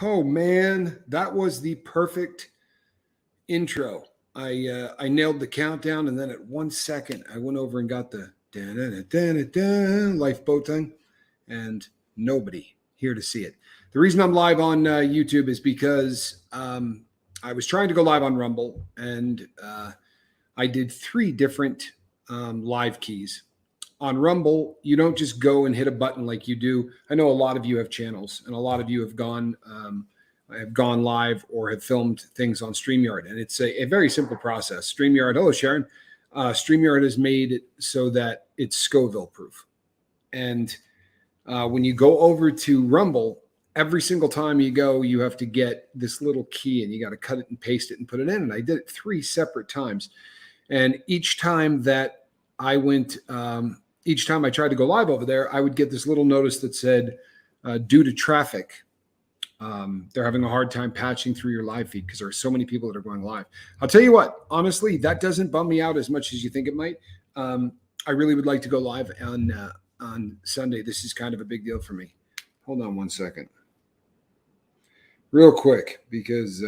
Oh man, that was the perfect intro. I nailed the countdown, and then at 1 second, I went over and got the lifeboat thing, and nobody here to see it. The reason I'm live on YouTube is because I was trying to go live on Rumble, and I did 3 different live keys. On Rumble, you don't just go and hit a button like you do. I know a lot of you have channels, and a lot of you have gone live or have filmed things on StreamYard, and it's a very simple process. StreamYard, hello Sharon. StreamYard has made it so that it's Scoville proof, and when you go over to Rumble, every single time you go, you have to get this little key, and you got to cut it and paste it and put it in. And I did it 3 separate times, and each time that I went. Each time I tried to go live over there, I would get this little notice that said, due to traffic, they're having a hard time patching through your live feed because there are so many people that are going live. I'll tell you what, honestly, that doesn't bum me out as much as you think it might. I really would like to go live on Sunday. This is kind of a big deal for me. Hold on 1 second. Real quick, because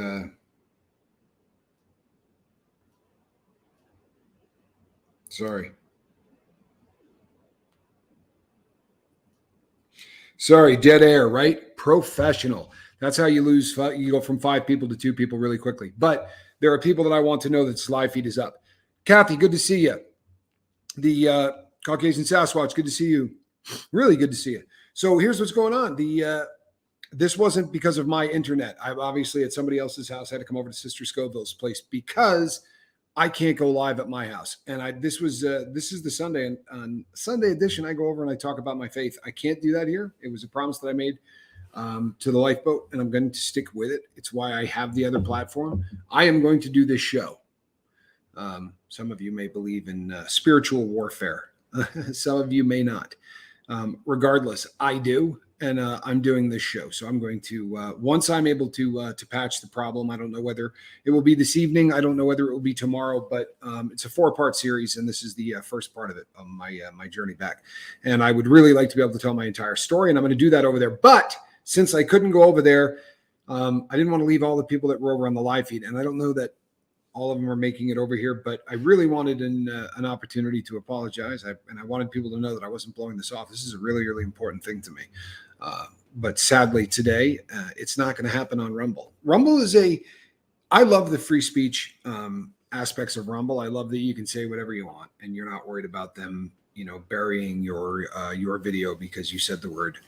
Sorry, dead air, right? Professional. That's how you lose. You go from 5 people to 2 people really quickly. But there are people that I want to know that this live feed is up. Kathy, good to see you. The Caucasian Sasquatch, good to see you. Really good to see you. So here's what's going on. This wasn't because of my internet. I'm obviously at somebody else's house. I had to come over to Sister Scoville's place because I can't go live at my house. And this is the Sunday, and on Sunday edition, I go over and I talk about my faith. I can't do that here. It was a promise that I made to the lifeboat, and I'm going to stick with it. It's why I have the other platform. I am going to do this show. Some of you may believe in spiritual warfare. Some of you may not. Regardless, I do. And I'm doing this show. So I'm going to, once I'm able to patch the problem, I don't know whether it will be this evening. I don't know whether it will be tomorrow, but it's a 4-part series. And this is the first part of it, of my journey back. And I would really like to be able to tell my entire story. And I'm going to do that over there. But since I couldn't go over there, I didn't want to leave all the people that were over on the live feed. And I don't know that all of them are making it over here, but I really wanted an opportunity to apologize. And I wanted people to know that I wasn't blowing this off. This is a really, really important thing to me. But sadly today, it's not going to happen on Rumble. Rumble is I love the free speech aspects of Rumble. I love that you can say whatever you want and you're not worried about them, burying your video because you said the word,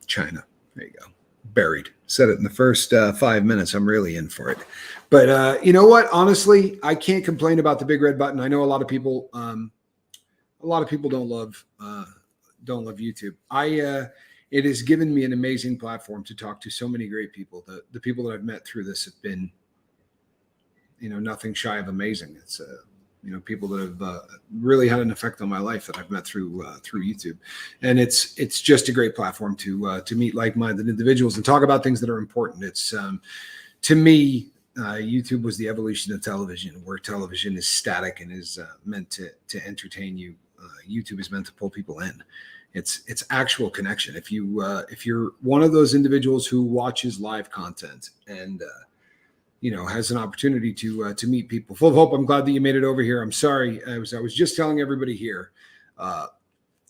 China. There you go. Buried. Said it in the first 5 minutes. I'm really in for it. But you know what? Honestly, I can't complain about the big red button. I know a lot of people don't love YouTube. It has given me an amazing platform to talk to so many great people. The people that I've met through this have been, nothing shy of amazing. It's people that have really had an effect on my life that I've met through YouTube, and it's just a great platform to meet like-minded individuals and talk about things that are important. It's to me, YouTube was the evolution of television, where television is static and is meant to entertain you. YouTube is meant to pull people in. It's actual connection. If you're one of those individuals who watches live content and has an opportunity to meet people, full of hope. I'm glad that you made it over here. I'm sorry. I was just telling everybody here.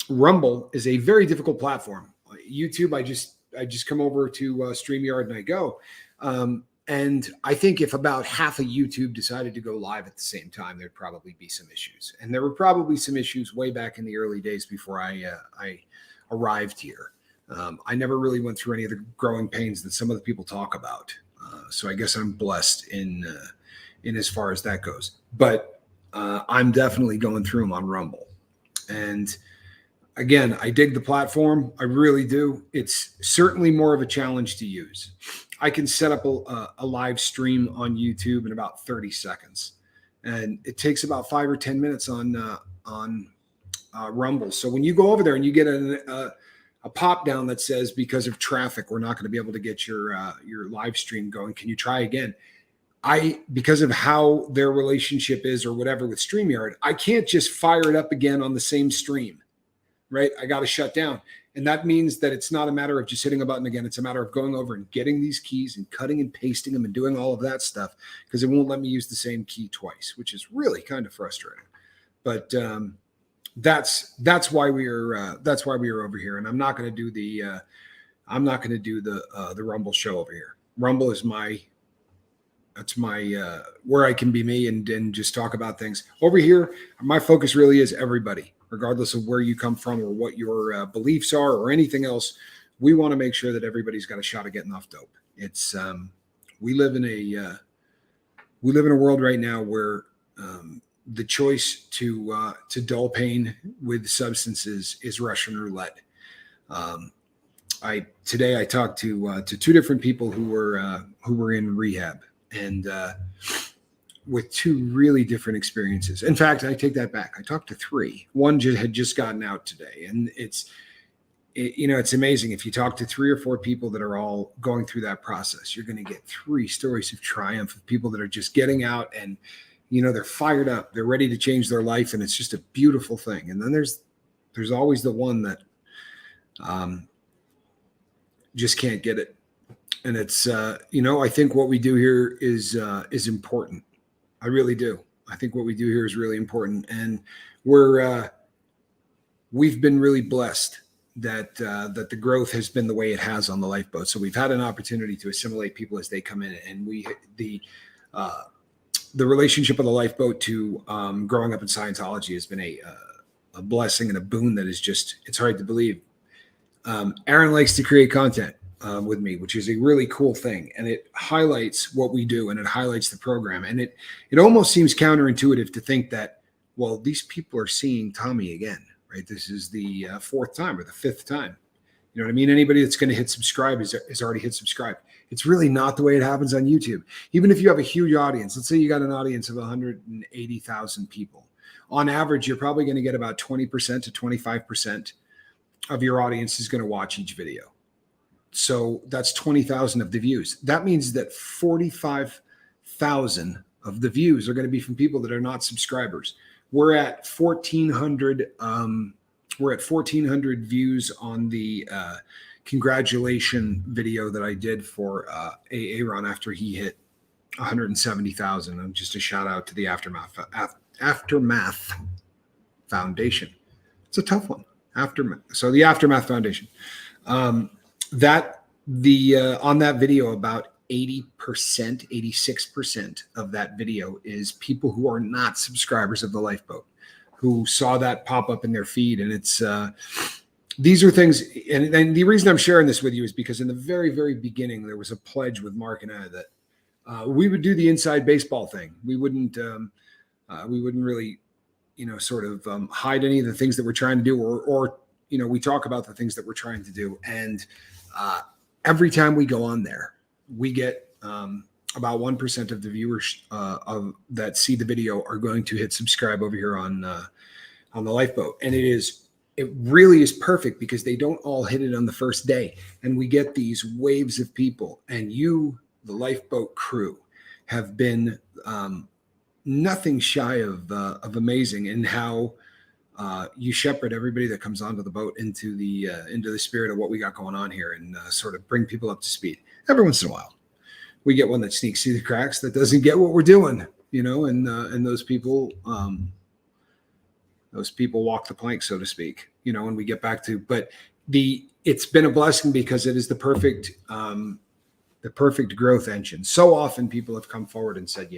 Rumble is a very difficult platform. YouTube, I just come over to StreamYard and I go. And I think if about half of YouTube decided to go live at the same time, there'd probably be some issues. And there were probably some issues way back in the early days before I arrived here. I never really went through any of the growing pains that some of the people talk about. So I guess I'm blessed in as far as that goes. But I'm definitely going through them on Rumble. And again, I dig the platform. I really do. It's certainly more of a challenge to use. I can set up a live stream on YouTube in about 30 seconds. And it takes about 5 or 10 minutes on Rumble. So when you go over there and you get a pop down that says, because of traffic, we're not going to be able to get your live stream going. Can you try again? Because of how their relationship is or whatever with StreamYard, I can't just fire it up again on the same stream. right? I got to shut down. And that means that it's not a matter of just hitting a button again. It's a matter of going over and getting these keys and cutting and pasting them and doing all of that stuff, because it won't let me use the same key twice, which is really kind of frustrating. But that's why we are over here. And I'm not going to do the Rumble show over here. Rumble is my where I can be me and just talk about things. Over here, my focus really is everybody, regardless of where you come from or what your beliefs are or anything else. We want to make sure that everybody's got a shot at getting off dope. It's we live in a world right now where the choice to dull pain with substances is Russian roulette. Today I talked to two different people who were in rehab, and with two really different experiences. In fact, I take that back. I talked to three. One had just gotten out today, and it's amazing. If you talk to 3 or 4 people that are all going through that process, you're going to get 3 stories of triumph of people that are just getting out and, they're fired up, they're ready to change their life. And it's just a beautiful thing. And then there's always the one that just can't get it. And it's, I think what we do here is important. I really do. I think what we do here is really important. And we've been really blessed that the growth has been the way it has on the lifeboat. So we've had an opportunity to assimilate people as they come in, and the relationship of the lifeboat to growing up in Scientology has been a blessing and a boon that is just, it's hard to believe. Aaron likes to create content with me, which is a really cool thing. And it highlights what we do, and it highlights the program. And it almost seems counterintuitive to think that, well, these people are seeing Tommy again, right? This is the 4th time or the 5th time. You know what I mean? Anybody that's going to hit subscribe is already hit subscribe. It's really not the way it happens on YouTube. Even if you have a huge audience, let's say you got an audience of 180,000 people. On average, you're probably going to get about 20% to 25% of your audience is going to watch each video. So that's 20,000 of the views. That means that 45,000 of the views are going to be from people that are not subscribers. We're at 1,400. We're at 1,400 views on the congratulation video that I did for Aaron after he hit 170,000. And just a shout out to the Aftermath Foundation. It's a tough one. So the Aftermath Foundation. On that video, about 80%, 86% of that video is people who are not subscribers of the Lifeboat, who saw that pop up in their feed. And it's these are things, and the reason I'm sharing this with you is because in the very, very beginning, there was a pledge with Mark and I that we would do the inside baseball thing. We wouldn't really, sort of hide any of the things that we're trying to do, or we talk about the things that we're trying to do. And every time we go on there, we get about 1% of the viewers that see the video are going to hit subscribe over here on the Lifeboat. And it really is perfect because they don't all hit it on the first day. And we get these waves of people, and you, the Lifeboat crew, have been nothing shy of amazing in how you shepherd everybody that comes onto the boat into the spirit of what we got going on here, and sort of bring people up to speed. Every once in a while, we get one that sneaks through the cracks that doesn't get what we're doing, and those people walk the plank, so to speak, and we get back to, but it's been a blessing because it is the perfect growth engine. So often people have come forward and said,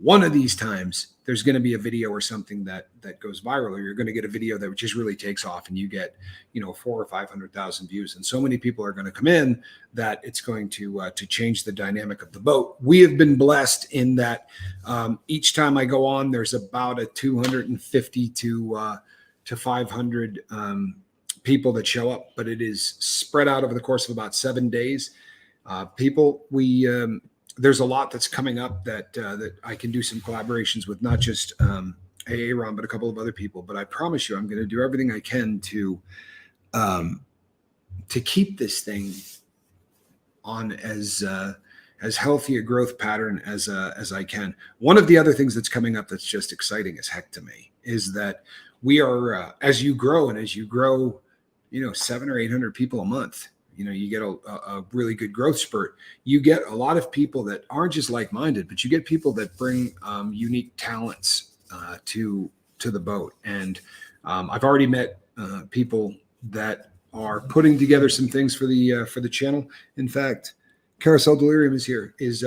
one of these times there's going to be a video or something that goes viral, or you're going to get a video that just really takes off, and you get 400,000 or 500,000 views, and so many people are going to come in that it's going to change the dynamic of the boat. We have been blessed in that each time I go on, there's about a 250 to 500 people that show up, but it is spread out over the course of about 7 days. There's a lot that's coming up that I can do some collaborations with, not just Aaron, but a couple of other people. But I promise you, I'm going to do everything I can to keep this thing on as healthy a growth pattern as I can. One of the other things that's coming up that's just exciting as heck to me is that we are, as you grow, 700 or 800 people a month, you get a really good growth spurt. You get a lot of people that aren't just like-minded, but you get people that bring unique talents to the boat. And I've already met people that are putting together some things for the channel. In fact, Carousel Delirium is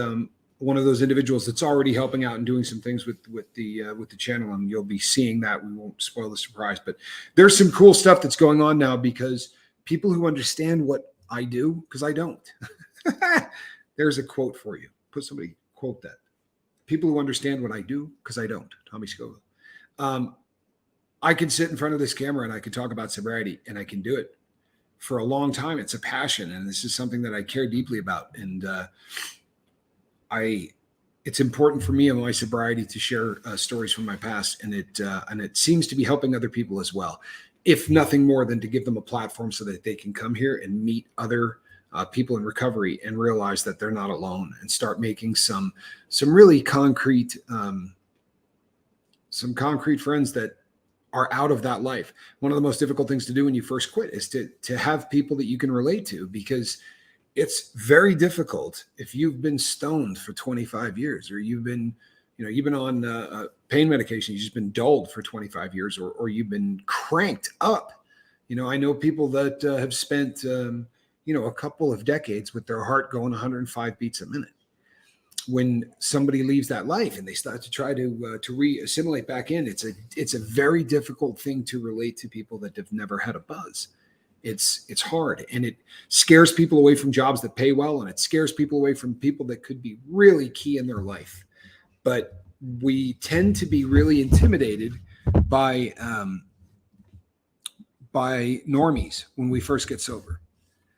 one of those individuals that's already helping out and doing some things with the channel, and you'll be seeing that. We won't spoil the surprise, but there's some cool stuff that's going on now because people who understand what I do, because I don't. There's a quote for you. Somebody quote that. People who understand what I do, because I don't. Tommy Scoville. I can sit in front of this camera and I can talk about sobriety, and I can do it for a long time. It's a passion, and this is something that I care deeply about. And it's important for me in my sobriety to share stories from my past, and it seems to be helping other people as well, if nothing more than to give them a platform so that they can come here and meet other people in recovery and realize that they're not alone, and start making some really concrete friends that are out of that life. One of the most difficult things to do when you first quit is to have people that you can relate to, because it's very difficult if you've been stoned for 25 years, or you've been on pain medication, you've just been dulled for 25 years, or you've been cranked up. I know people that have spent, a couple of decades with their heart going 105 beats a minute. When somebody leaves that life and they start to try to re-assimilate back in, it's a very difficult thing to relate to people that have never had a buzz. It's hard, and it scares people away from jobs that pay well, and it scares people away from people that could be really key in their life. But we tend to be really intimidated by normies when we first get sober.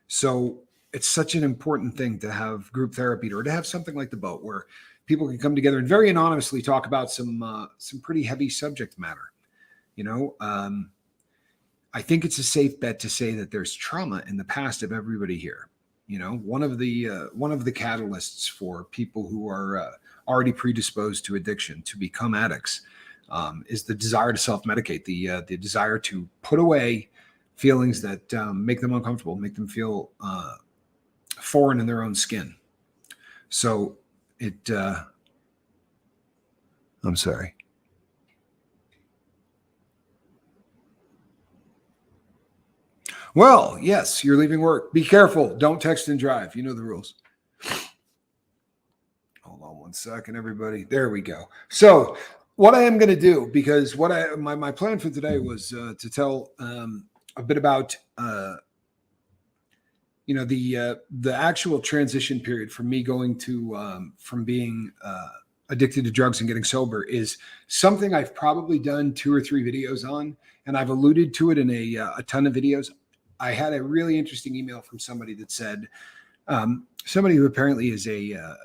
So it's such an important thing to have group therapy, or to have something like the boat where people can come together and very anonymously talk about some pretty heavy subject matter. I think it's a safe bet to say that there's trauma in the past of everybody here. One of the catalysts for people who are already predisposed to addiction to become addicts is the desire to self-medicate, the desire to put away feelings that make them uncomfortable, make them feel foreign in their own skin. So I'm sorry. Well, yes, you're leaving work. Be careful. Don't text and drive. You know the rules. Hold on one second, everybody. There we go. So what I am going to do, because my plan for today was to tell a bit about the actual transition period from me going to from being addicted to drugs and getting sober is something I've probably done 2 or 3 videos on, and I've alluded to it in a ton of videos. I had a really interesting email from somebody that said, somebody who apparently is a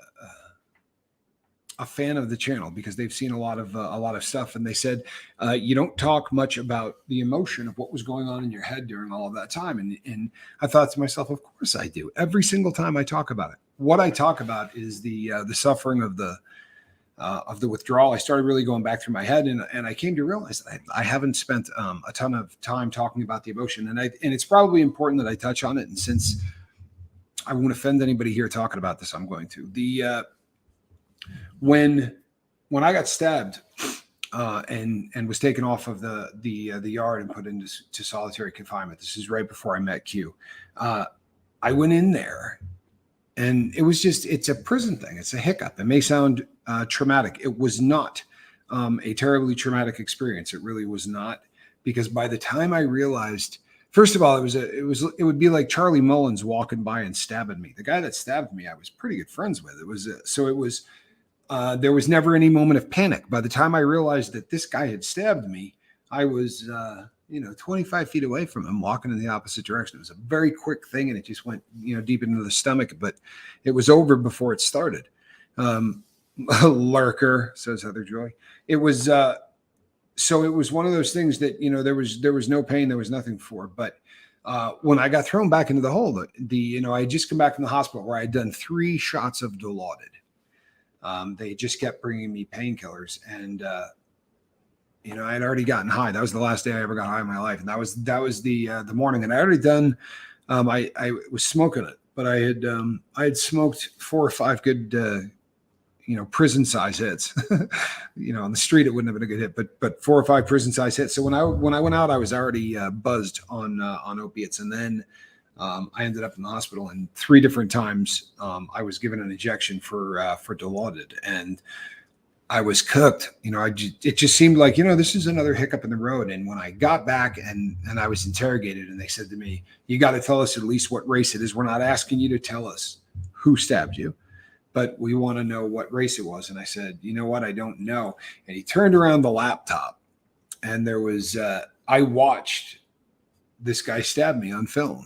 fan of the channel, because they've seen a lot of stuff, and they said, you don't talk much about the emotion of what was going on in your head during all of that time. And I thought to myself, of course I do. Every single time I talk about it. What I talk about is the suffering of the withdrawal. I started really going back through my head, and I came to realize that I haven't spent a ton of time talking about the emotion, and it's probably important that I touch on it. And since I won't offend anybody here talking about this, I'm going to. When I got stabbed and was taken off of the yard and put into solitary confinement, this is right before I met Q. I went in there, and it's a prison thing. It's a hiccup. It may sound traumatic. It was not a terribly traumatic experience. It really was not, because by the time I realized, first of all, it would be like Charlie Mullins walking by and stabbing me. The guy that stabbed me, I was pretty good friends with. There was never any moment of panic. By the time I realized that this guy had stabbed me, I was 25 feet away from him, walking in the opposite direction. It was a very quick thing, and it just went deep into the stomach, but it was over before it started. Lurker, says Heather Joy. It was so it was one of those things that there was no pain, there was nothing for. But when I got thrown back into the hole, I had just come back from the hospital where I had done 3 shots of Dilaudid. They just kept bringing me painkillers, and I had already gotten high. That was the last day I ever got high in my life. And that was the morning. And I already done, I was smoking it, but I had smoked 4 or 5 good, prison size hits. On the street, it wouldn't have been a good hit, but 4 or 5 prison size hits. So when I went out, I was already buzzed on opiates. And then I ended up in the hospital, and 3 different times I was given an injection for Dilaudid, and I was cooked. It just seemed like, this is another hiccup in the road. And when I got back and I was interrogated, and they said to me, you got to tell us at least what race it is. We're not asking you to tell us who stabbed you, but we want to know what race it was. And I said, you know what? I don't know. And he turned around the laptop, and there was, I watched this guy stab me on film.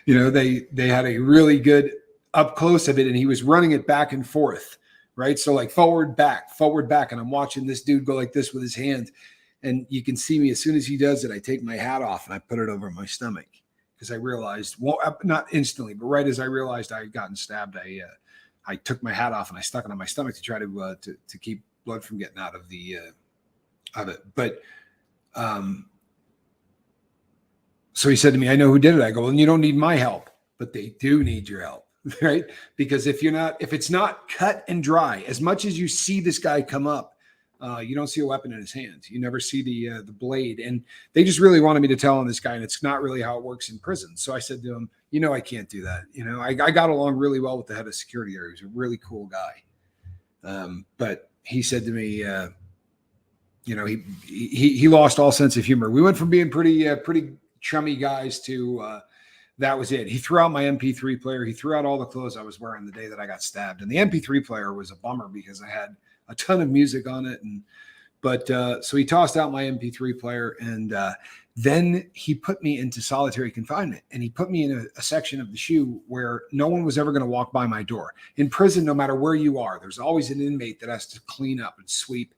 They had a really good up close of it, and he was running it back and forth. Right. So like forward, back. And I'm watching this dude go like this with his hand. And you can see me as soon as he does it, I take my hat off and I put it over my stomach, because I realized, well, not instantly, but right as I realized I had gotten stabbed, I took my hat off and I stuck it on my stomach to try to keep blood from getting out of it. But so he said to me, I know who did it. I go, well, you don't need my help, but they do need your help. Right? Because if it's not cut and dry, as much as you see this guy come up, you don't see a weapon in his hands. You never see the blade. And they just really wanted me to tell on this guy, and it's not really how it works in prison. So I said to him, I can't do that. I got along really well with the head of security there. He was a really cool guy. But he said to me, he lost all sense of humor. We went from being pretty chummy guys to that was it. He threw out my MP3 player. He threw out all the clothes I was wearing the day that I got stabbed. And the MP3 player was a bummer because I had a ton of music on it. So he tossed out my MP3 player, and then he put me into solitary confinement, and he put me in a section of the SHU where no one was ever going to walk by my door. In prison, no matter where you are, there's always an inmate that has to clean up and sweep.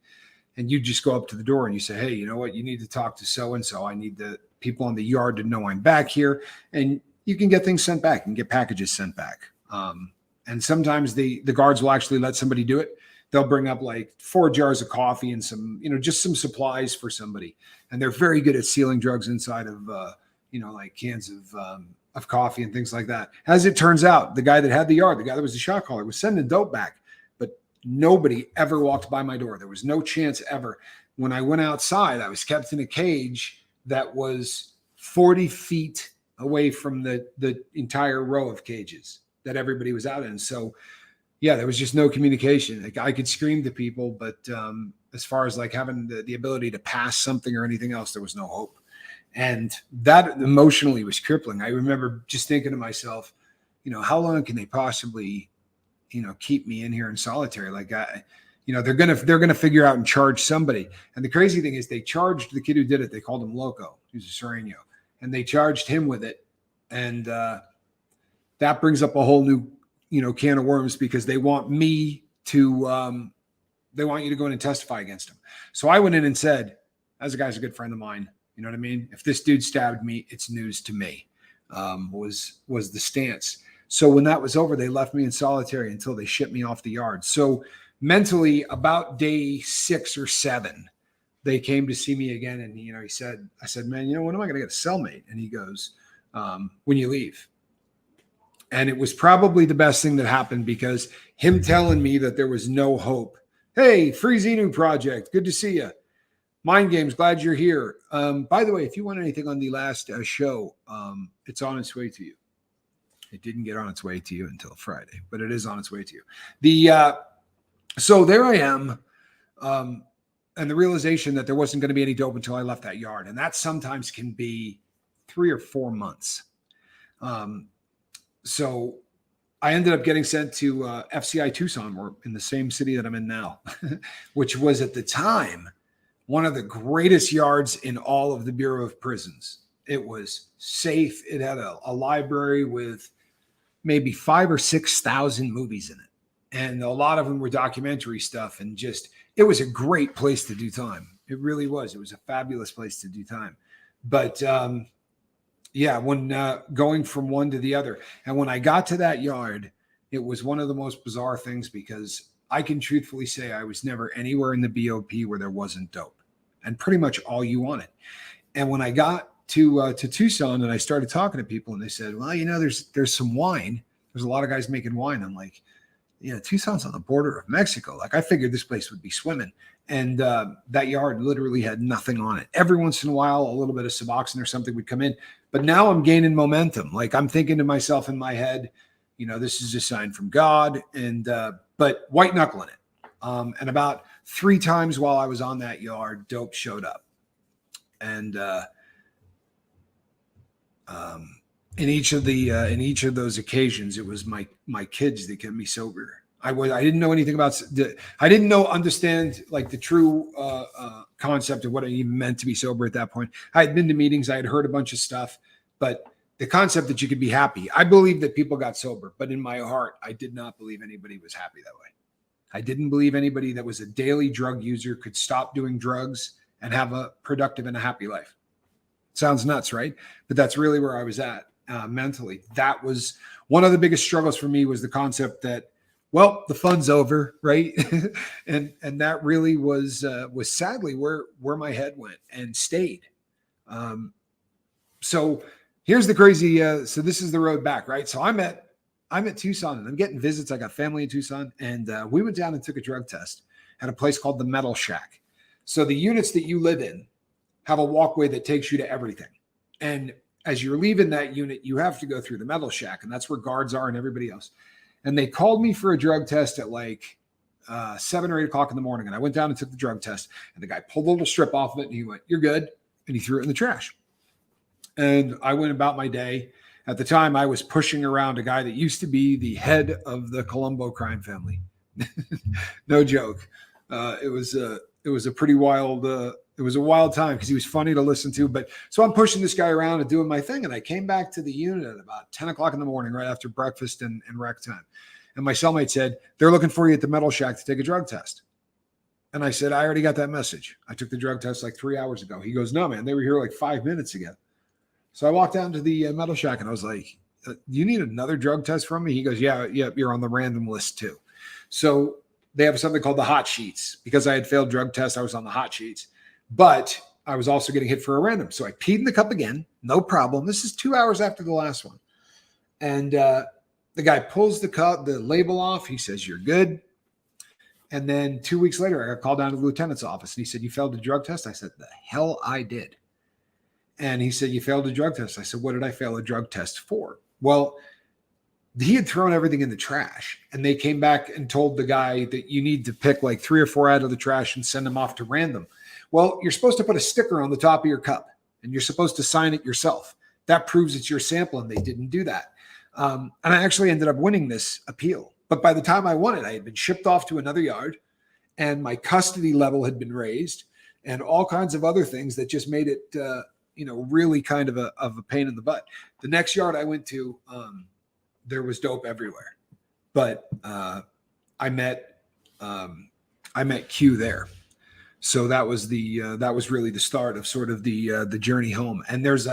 And you just go up to the door and you say, hey, you know what? You need to talk to so-and-so. I need the people on the yard to know I'm back here. And you can get things sent back and get packages sent back. And sometimes the guards will actually let somebody do it. They'll bring up like 4 jars of coffee and some, just some supplies for somebody. And they're very good at sealing drugs inside of, like cans of coffee and things like that. As it turns out, the guy that had the yard, the guy that was the shot caller, was sending dope back. But nobody ever walked by my door. There was no chance ever. When I went outside, I was kept in a cage that was 40 feet away from the entire row of cages that everybody was out in. So yeah, there was just no communication. Like, I could scream to people, but as far as like having the ability to pass something or anything else, there was no hope. And that emotionally was crippling. I remember just thinking to myself, how long can they possibly, keep me in here in solitary? Like, they're gonna figure out and charge somebody. And the crazy thing is, they charged the kid who did it. They called him Loco. He was a Sereno. And they charged him with it. And that brings up a whole new, can of worms, because they want me to, they want you to go in and testify against him. So I went in and said, as a guy's a good friend of mine, you know what I mean? If this dude stabbed me, it's news to me, was the stance. So when that was over, they left me in solitary until they shipped me off the yard. So mentally, about day 6 or 7, they came to see me again. And, I said, man, when am I going to get a cellmate? And he goes, when you leave. And it was probably the best thing that happened, because him telling me that there was no hope. Hey, Free Xenu Project. Good to see you. Mind Games. Glad you're here. By the way, if you want anything on the last show, it's on its way to you. It didn't get on its way to you until Friday, but it is on its way to you. So there I am. And the realization that there wasn't going to be any dope until I left that yard. And that sometimes can be 3 or 4 months. So I ended up getting sent to FCI Tucson, or in the same city that I'm in now, which was at the time one of the greatest yards in all of the Bureau of Prisons. It was safe. It had a library with maybe 5,000 or 6,000 movies in it. And a lot of them were documentary stuff, and it was a great place to do time. It really was. It was a fabulous place to do time. But when going from one to the other, and when I got to that yard, it was one of the most bizarre things, because I can truthfully say I was never anywhere in the BOP where there wasn't dope. and pretty much all you wanted. And when I got to Tucson and I started talking to people, and they said, well, there's some wine. There's a lot of guys making wine. I'm like, Tucson's on the border of Mexico. Like, I figured this place would be swimming. And that yard literally had nothing on it. Every once in a while, a little bit of Suboxone or something would come in. But now I'm gaining momentum. Like, I'm thinking to myself in my head, this is a sign from God. And but white knuckling it. And about 3 times while I was on that yard, dope showed up. And in each of those occasions, it was my kids that kept me sober. I didn't know anything about. I didn't understand like the true concept of what it even meant to be sober at that point. I had been to meetings, I had heard a bunch of stuff, but the concept that you could be happy. I believed that people got sober, but in my heart, I did not believe anybody was happy that way. I didn't believe anybody that was a daily drug user could stop doing drugs and have a productive and a happy life. Sounds nuts, right? But that's really where I was at mentally. That was one of the biggest struggles for me, was the concept that, well, the fun's over, right? and that really was sadly where my head went and stayed. So here's the crazy. So this is the road back, right? So I'm at Tucson and I'm getting visits. I got family in Tucson, and we went down and took a drug test at a place called the Metal Shack. So the units that you live in have a walkway that takes you to everything. And as you're leaving that unit, you have to go through the Metal Shack, and that's where guards are and everybody else. And they called me for a drug test at like 7 or 8 o'clock in the morning. And I went down and took the drug test, and the guy pulled a little strip off of it and he went, "You're good." And he threw it in the trash. And I went about my day. At the time, I was pushing around a guy that used to be the head of the Colombo crime family. No joke. It was a pretty wild, it was a wild time because he was funny to listen to. But so I'm pushing this guy around and doing my thing. And I came back to the unit at about 10 o'clock in the morning, right after breakfast and rec time. And my cellmate said, "They're looking for you at the Metal Shack to take a drug test." And I said, "I already got that message. I took the drug test like 3 hours ago." He goes, "No, man, they were here like 5 minutes ago." So I walked down to the Metal Shack and I was like, "You need another drug test from me?" He goes, yeah, you're on the random list too. So they have something called the hot sheets. Because I had failed drug tests, I was on the hot sheets. But I was also getting hit for a random. So I peed in the cup again. No problem. This is 2 hours after the last one. And the guy pulls the label off. He says, "You're good." And then 2 weeks later, I got called down to the lieutenant's office. And he said, "You failed the drug test?" I said, "The hell I did." And he said, "You failed a drug test." I said, "What did I fail a drug test for?" Well, he had thrown everything in the trash, and they came back and told the guy that you need to pick like 3 or 4 out of the trash and send them off to random. Well, you're supposed to put a sticker on the top of your cup, and you're supposed to sign it yourself. That proves it's your sample, and they didn't do that. And I actually ended up winning this appeal. But by the time I won it, I had been shipped off to another yard, and my custody level had been raised, and all kinds of other things that just made it really kind of a pain in the butt. The next yard I went to, there was dope everywhere, but I met Q there. So that was really the start of sort of the journey home. And there's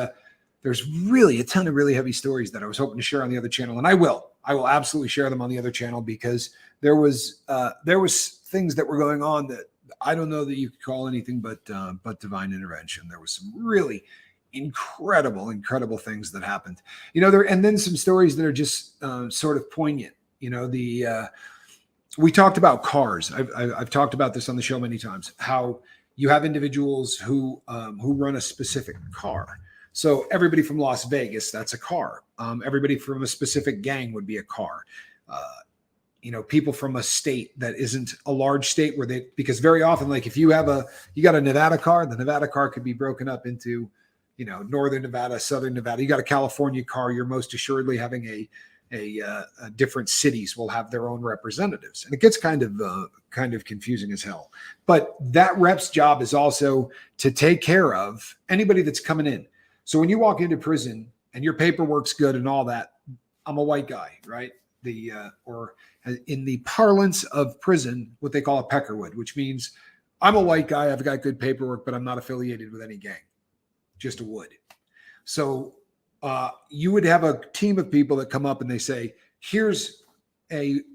really a ton of really heavy stories that I was hoping to share on the other channel, and I will absolutely share them on the other channel, because there was things that were going on that I don't know that you could call anything but divine intervention. There was some really incredible things that happened, and then some stories that are just sort of poignant. We talked about cars. I've talked about this on the show many times, how you have individuals who run a specific car. So everybody from Las Vegas, that's a car. Everybody from a specific gang would be a car. People from a state that isn't a large state because very often, like if you got a Nevada car, the Nevada car could be broken up into, Northern Nevada, Southern Nevada. You got a California car, you're most assuredly having a different cities will have their own representatives. And it gets kind of confusing as hell. But that rep's job is also to take care of anybody that's coming in. So when you walk into prison and your paperwork's good and all that, I'm a white guy, right? Or in the parlance of prison, what they call a peckerwood, which means I'm a white guy, I've got good paperwork, but I'm not affiliated with any gang, just a wood. So you would have a team of people that come up and they say, here's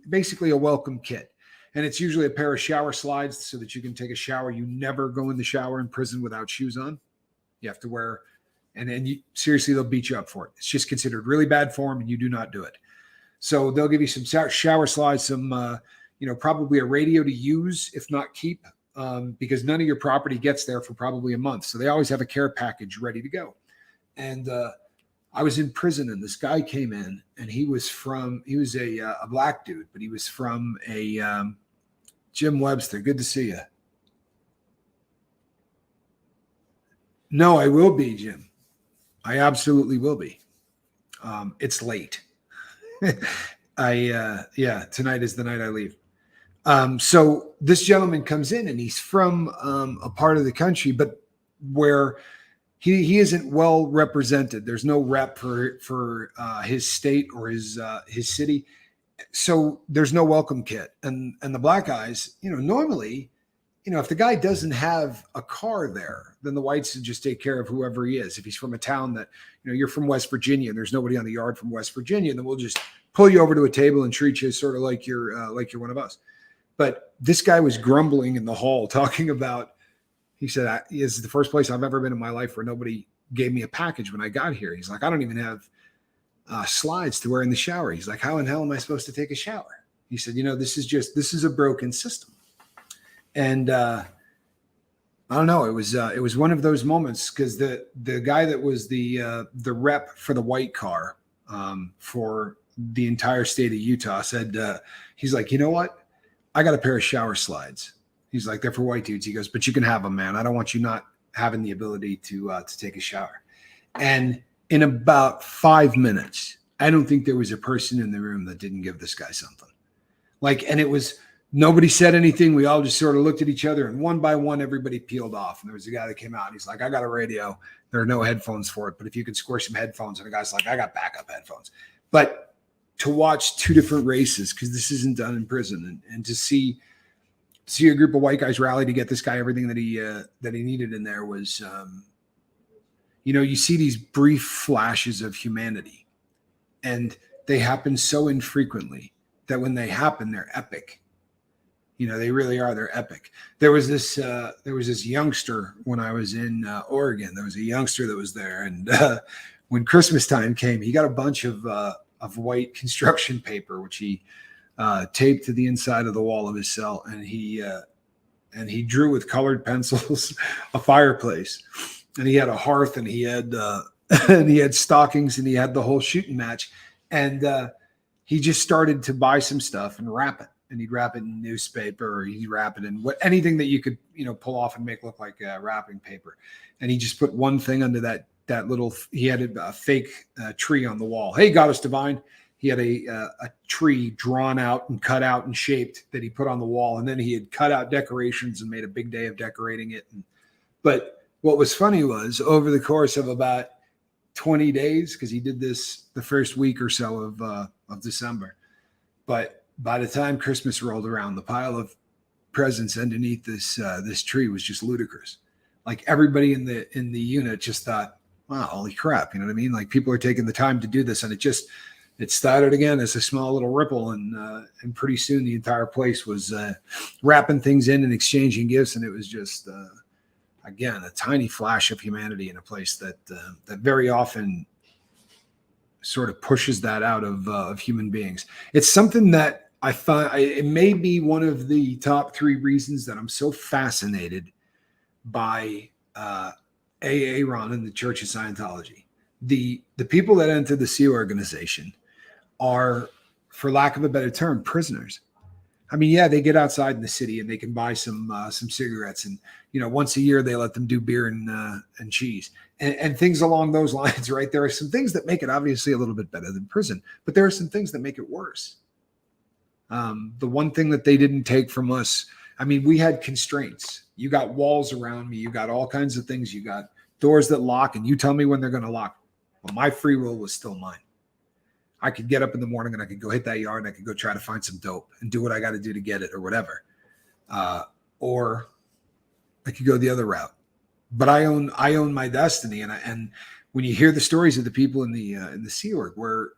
basically a welcome kit. And it's usually a pair of shower slides so that you can take a shower. You never go in the shower in prison without shoes on. You have to wear, and then seriously, they'll beat you up for it. It's just considered really bad form, and you do not do it. So they'll give you some shower slides, some, probably a radio to use, if not keep, because none of your property gets there for probably a month. So they always have a care package ready to go. And I was in prison, and this guy came in, and he was a black dude, but he was from Jim Webster. Good to see you. No, I will be, Jim. I absolutely will be. It's late. Tonight is the night I leave. So this gentleman comes in, and he's from a part of the country, but where he isn't well represented. There's no rep for his state or his city. So there's no welcome kit. And the black guys, normally, if the guy doesn't have a car there, then the whites would just take care of whoever he is. If he's from a town that, you're from West Virginia and there's nobody on the yard from West Virginia, then we'll just pull you over to a table and treat you sort of like you're one of us. But this guy was grumbling in the hall, talking about, he said, this is the first place I've ever been in my life where nobody gave me a package when I got here. He's like, I don't even have slides to wear in the shower. He's like, how in hell am I supposed to take a shower? He said, this is a broken system. And I don't know. It was one of those moments, because the guy that was the rep for the white car for the entire state of Utah said, he's like, you know what? I got a pair of shower slides. He's like, they're for white dudes. He goes, but you can have them, man. I don't want you not having the ability to take a shower. And in about 5 minutes, I don't think there was a person in the room that didn't give this guy something. And it was, nobody said anything. We all just sort of looked at each other, and one by one, everybody peeled off. And there was a guy that came out, and he's like, I got a radio. There are no headphones for it, but if you could score some headphones. And the guy's like, I got backup headphones. But to watch two different races, because this isn't done in prison, and to see a group of white guys rally to get this guy everything that he needed in there was, you see these brief flashes of humanity, and they happen so infrequently that when they happen, they're epic. They really are. They're epic. There was this youngster when I was in Oregon. There was a youngster that was there, and when Christmas time came, he got a bunch of white construction paper, which he taped to the inside of the wall of his cell, and he drew with colored pencils a fireplace, and he had a hearth, and he had and he had stockings, and he had the whole shooting match, and he just started to buy some stuff and wrap it. And he'd wrap it in newspaper, or he'd wrap it in anything that you could, pull off and make look like wrapping paper. And he just put one thing under that little. He had a fake tree on the wall. Hey, Goddess Divine. He had a tree drawn out and cut out and shaped that he put on the wall, and then he had cut out decorations and made a big day of decorating it. But what was funny was, over the course of about 20 days, because he did this the first week or so of December, but by the time Christmas rolled around, the pile of presents underneath this tree was just ludicrous. Everybody in the unit just thought, wow, holy crap. You know what I mean? People are taking the time to do this. And it started again as a small little ripple. And pretty soon the entire place was wrapping things in and exchanging gifts. And it was just, again, a tiny flash of humanity in a place that very often sort of pushes that out of human beings. It's something that I find, it may be one of the top 3 reasons that I'm so fascinated by AA Ron and the Church of Scientology. The people that enter the SEAL organization are, for lack of a better term, prisoners. I mean, yeah, they get outside in the city and they can buy some cigarettes, and once a year they let them do beer and cheese and things along those lines. Right? There are some things that make it obviously a little bit better than prison, but there are some things that make it worse. The one thing that they didn't take from us, I mean, we had constraints. You got walls around me. You got all kinds of things. You got doors that lock, and you tell me when they're going to lock. Well, my free will was still mine. I could get up in the morning and I could go hit that yard and I could go try to find some dope and do what I got to do to get it or whatever. Or I could go the other route. But I own my destiny. And when you hear the stories of the people in the Sea Org, where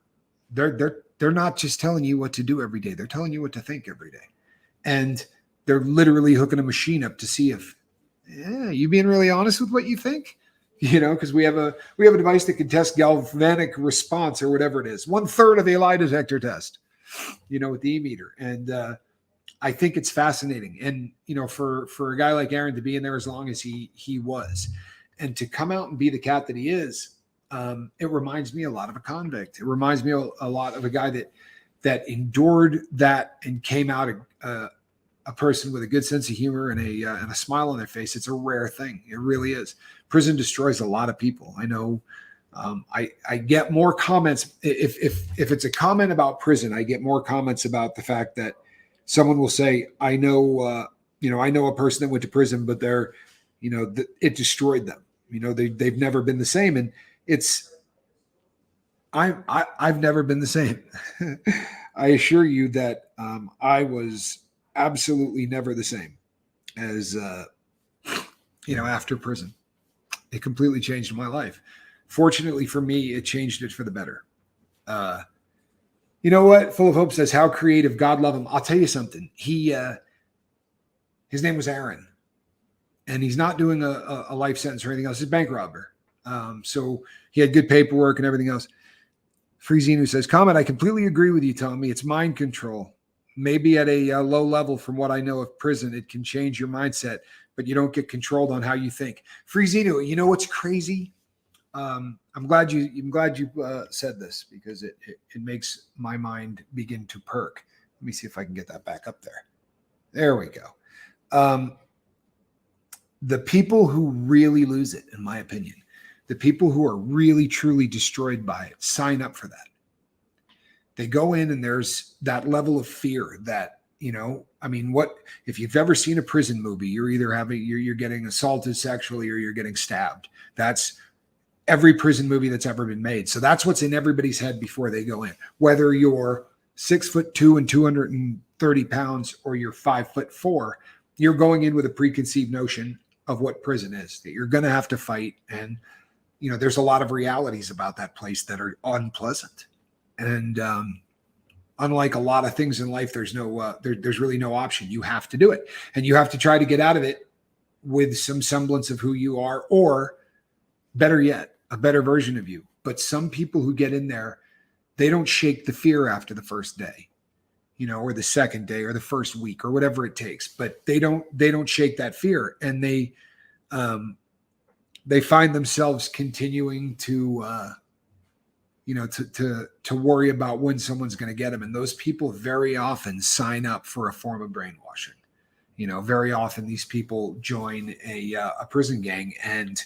they're not just telling you what to do every day, they're telling you what to think every day. and they're literally hooking a machine up to see if, you being really honest with what you think, because we have a device that can test galvanic response or whatever it is, 1/3 of the lie detector test, with the e-meter. And I think it's fascinating. And, for a guy like Aaron to be in there as long as he was, and to come out and be the cat that he is, it reminds me a lot of a convict. It reminds me a lot of a guy that endured that and came out a person with a good sense of humor and a smile on their face. It's a rare thing. It really is. Prison destroys a lot of people. I know. I get more comments if it's a comment about prison. I get more comments about the fact that someone will say, I know a person that went to prison, but they're, it destroyed them. They've never been the same. And I've never been the same. I assure you that I was absolutely never the same as, after prison. It completely changed my life. Fortunately for me, it changed it for the better. You know what? Full of Hope says, how creative, God love him. I'll tell you something. His name was Aaron, and he's not doing a life sentence or anything else. He's a bank robber. So he had good paperwork and everything else. Freezinu says, comment, I completely agree with you, Tommy. It's mind control. Maybe at a low level from what I know of prison, it can change your mindset, but you don't get controlled on how you think. Freezinu, you know what's crazy? I'm glad you said this, because it makes my mind begin to perk. Let me see if I can get that back up there. There we go. The people who really lose it, in my opinion, the people who are really, truly destroyed by it, sign up for that. They go in and there's that level of fear that, what if you've ever seen a prison movie, you're either you're getting assaulted sexually or you're getting stabbed. That's every prison movie that's ever been made. So that's what's in everybody's head before they go in. Whether you're 6'2" and 230 pounds or you're 5'4", you're going in with a preconceived notion of what prison is, that you're going to have to fight. And, there's a lot of realities about that place that are unpleasant. And unlike a lot of things in life, there's really no option. You have to do it, and you have to try to get out of it with some semblance of who you are, or better yet, a better version of you. But some people who get in there, they don't shake the fear after the first day, or the second day or the first week or whatever it takes, but they don't shake that fear. And they find themselves continuing to worry about when someone's going to get them. And those people very often sign up for a form of brainwashing. Very often these people join a prison gang, and,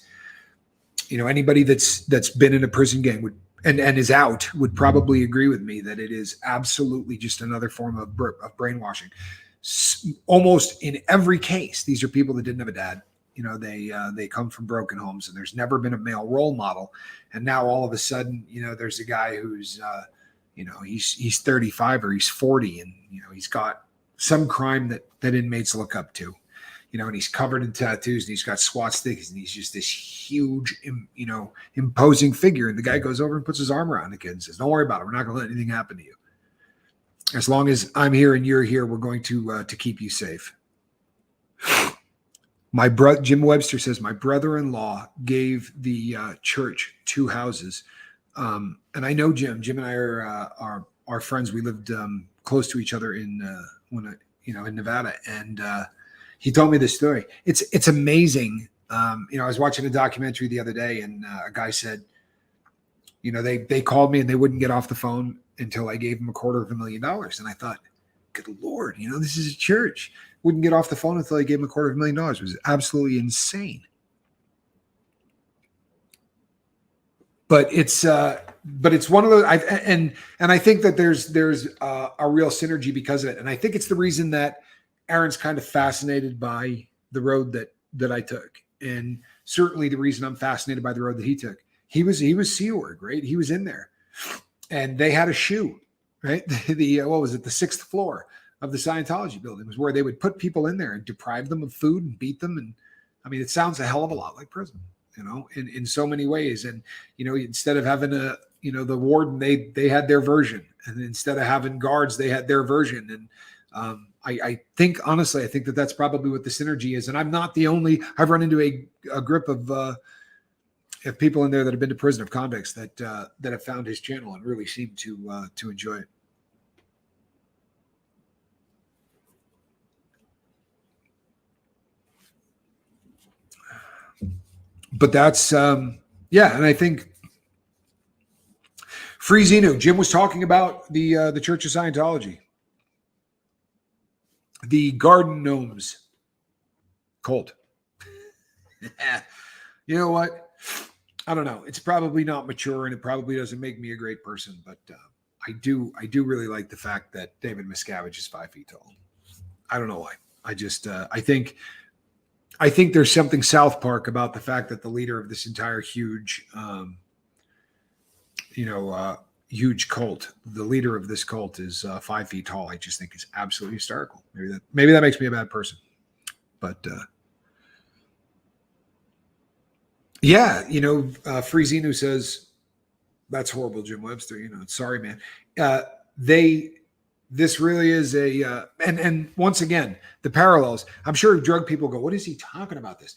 anybody that's been in a prison gang and is out would probably agree with me that it is absolutely just another form of brainwashing. Almost in every case, these are people that didn't have a dad. They come from broken homes, and there's never been a male role model. And now all of a sudden, there's a guy who's, he's 35 or he's 40, and, he's got some crime that inmates look up to, and he's covered in tattoos, and he's got swastikas, and he's just this huge, imposing figure. And the guy goes over and puts his arm around the kid and says, don't worry about it. We're not going to let anything happen to you. As long as I'm here and you're here, we're going to keep you safe. My brother, Jim Webster says, my brother-in-law gave the church 2 houses. And I know Jim. Jim and I are friends. We lived close to each other in Nevada. And he told me this story. It's amazing. I was watching a documentary the other day, and a guy said, they called me and they wouldn't get off the phone until I gave them $250,000. And I thought, good Lord, this is a church. Wouldn't get off the phone until I gave him $250,000. It was absolutely insane. But it's one of those, and I think that there's a real synergy because of it. And I think it's the reason that Aaron's kind of fascinated by the road that I took, and certainly the reason I'm fascinated by the road that he took. He was Sea Org, right? He was in there, and they had a shoe, right? What was it? The 6th floor of the Scientology building was where they would put people in there and deprive them of food and beat them. And I mean, it sounds a hell of a lot like prison, in so many ways. And, instead of having the warden, they had their version. And instead of having guards, they had their version. And, I think, honestly, I think that that's probably what the synergy is. And I'm not the only, I've run into a group of people in there that have been to prison, of convicts that have found his channel and really seem to enjoy it. But that's, yeah. And I think Free Zeno, Jim was talking about the Church of Scientology, the Garden Gnomes cult. You know what? I don't know. It's probably not mature, and it probably doesn't make me a great person. But I do really like the fact that David Miscavige is 5 feet tall. I don't know why. I just I think there's something South Park about the fact that the leader of this entire huge, huge cult, the leader of this cult is 5 feet tall. I just think it's absolutely hysterical. Maybe that makes me a bad person, but. Yeah, Free Zenu says that's horrible, Jim Webster. Sorry, man. This really is and once again, the parallels. I'm sure drug people go, "What is he talking about?" This,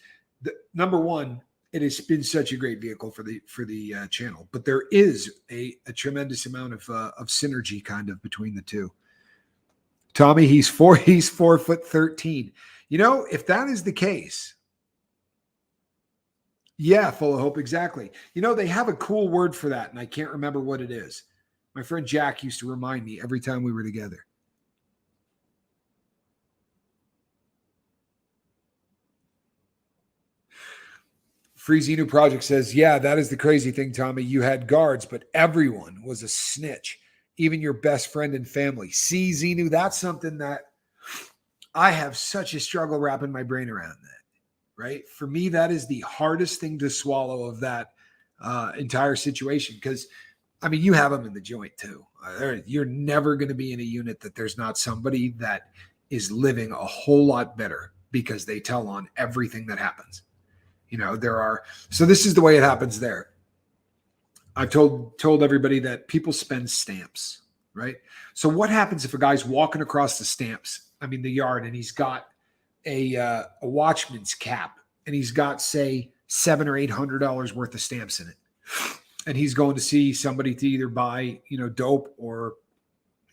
number one, it has been such a great vehicle for the channel, but there is a tremendous amount of synergy kind of between the two. Tommy, he's 4'13". If that is the case. Yeah, full of hope. Exactly. They have a cool word for that, and I can't remember what it is. My friend Jack used to remind me every time we were together. Free Xenu Project says, yeah, that is the crazy thing, Tommy. You had guards, but everyone was a snitch, even your best friend and family. See, Xenu, that's something that I have such a struggle wrapping my brain around that. Right? For me, that is the hardest thing to swallow of that entire situation. Because, you have them in the joint too. You're never going to be in a unit that there's not somebody that is living a whole lot better because they tell on everything that happens. So this is the way it happens there. I've told everybody that people spend stamps, right? So what happens if a guy's walking across the yard, and he's got a watchman's cap, and he's got, say, $700 or $800 worth of stamps in it, and he's going to see somebody to either buy dope or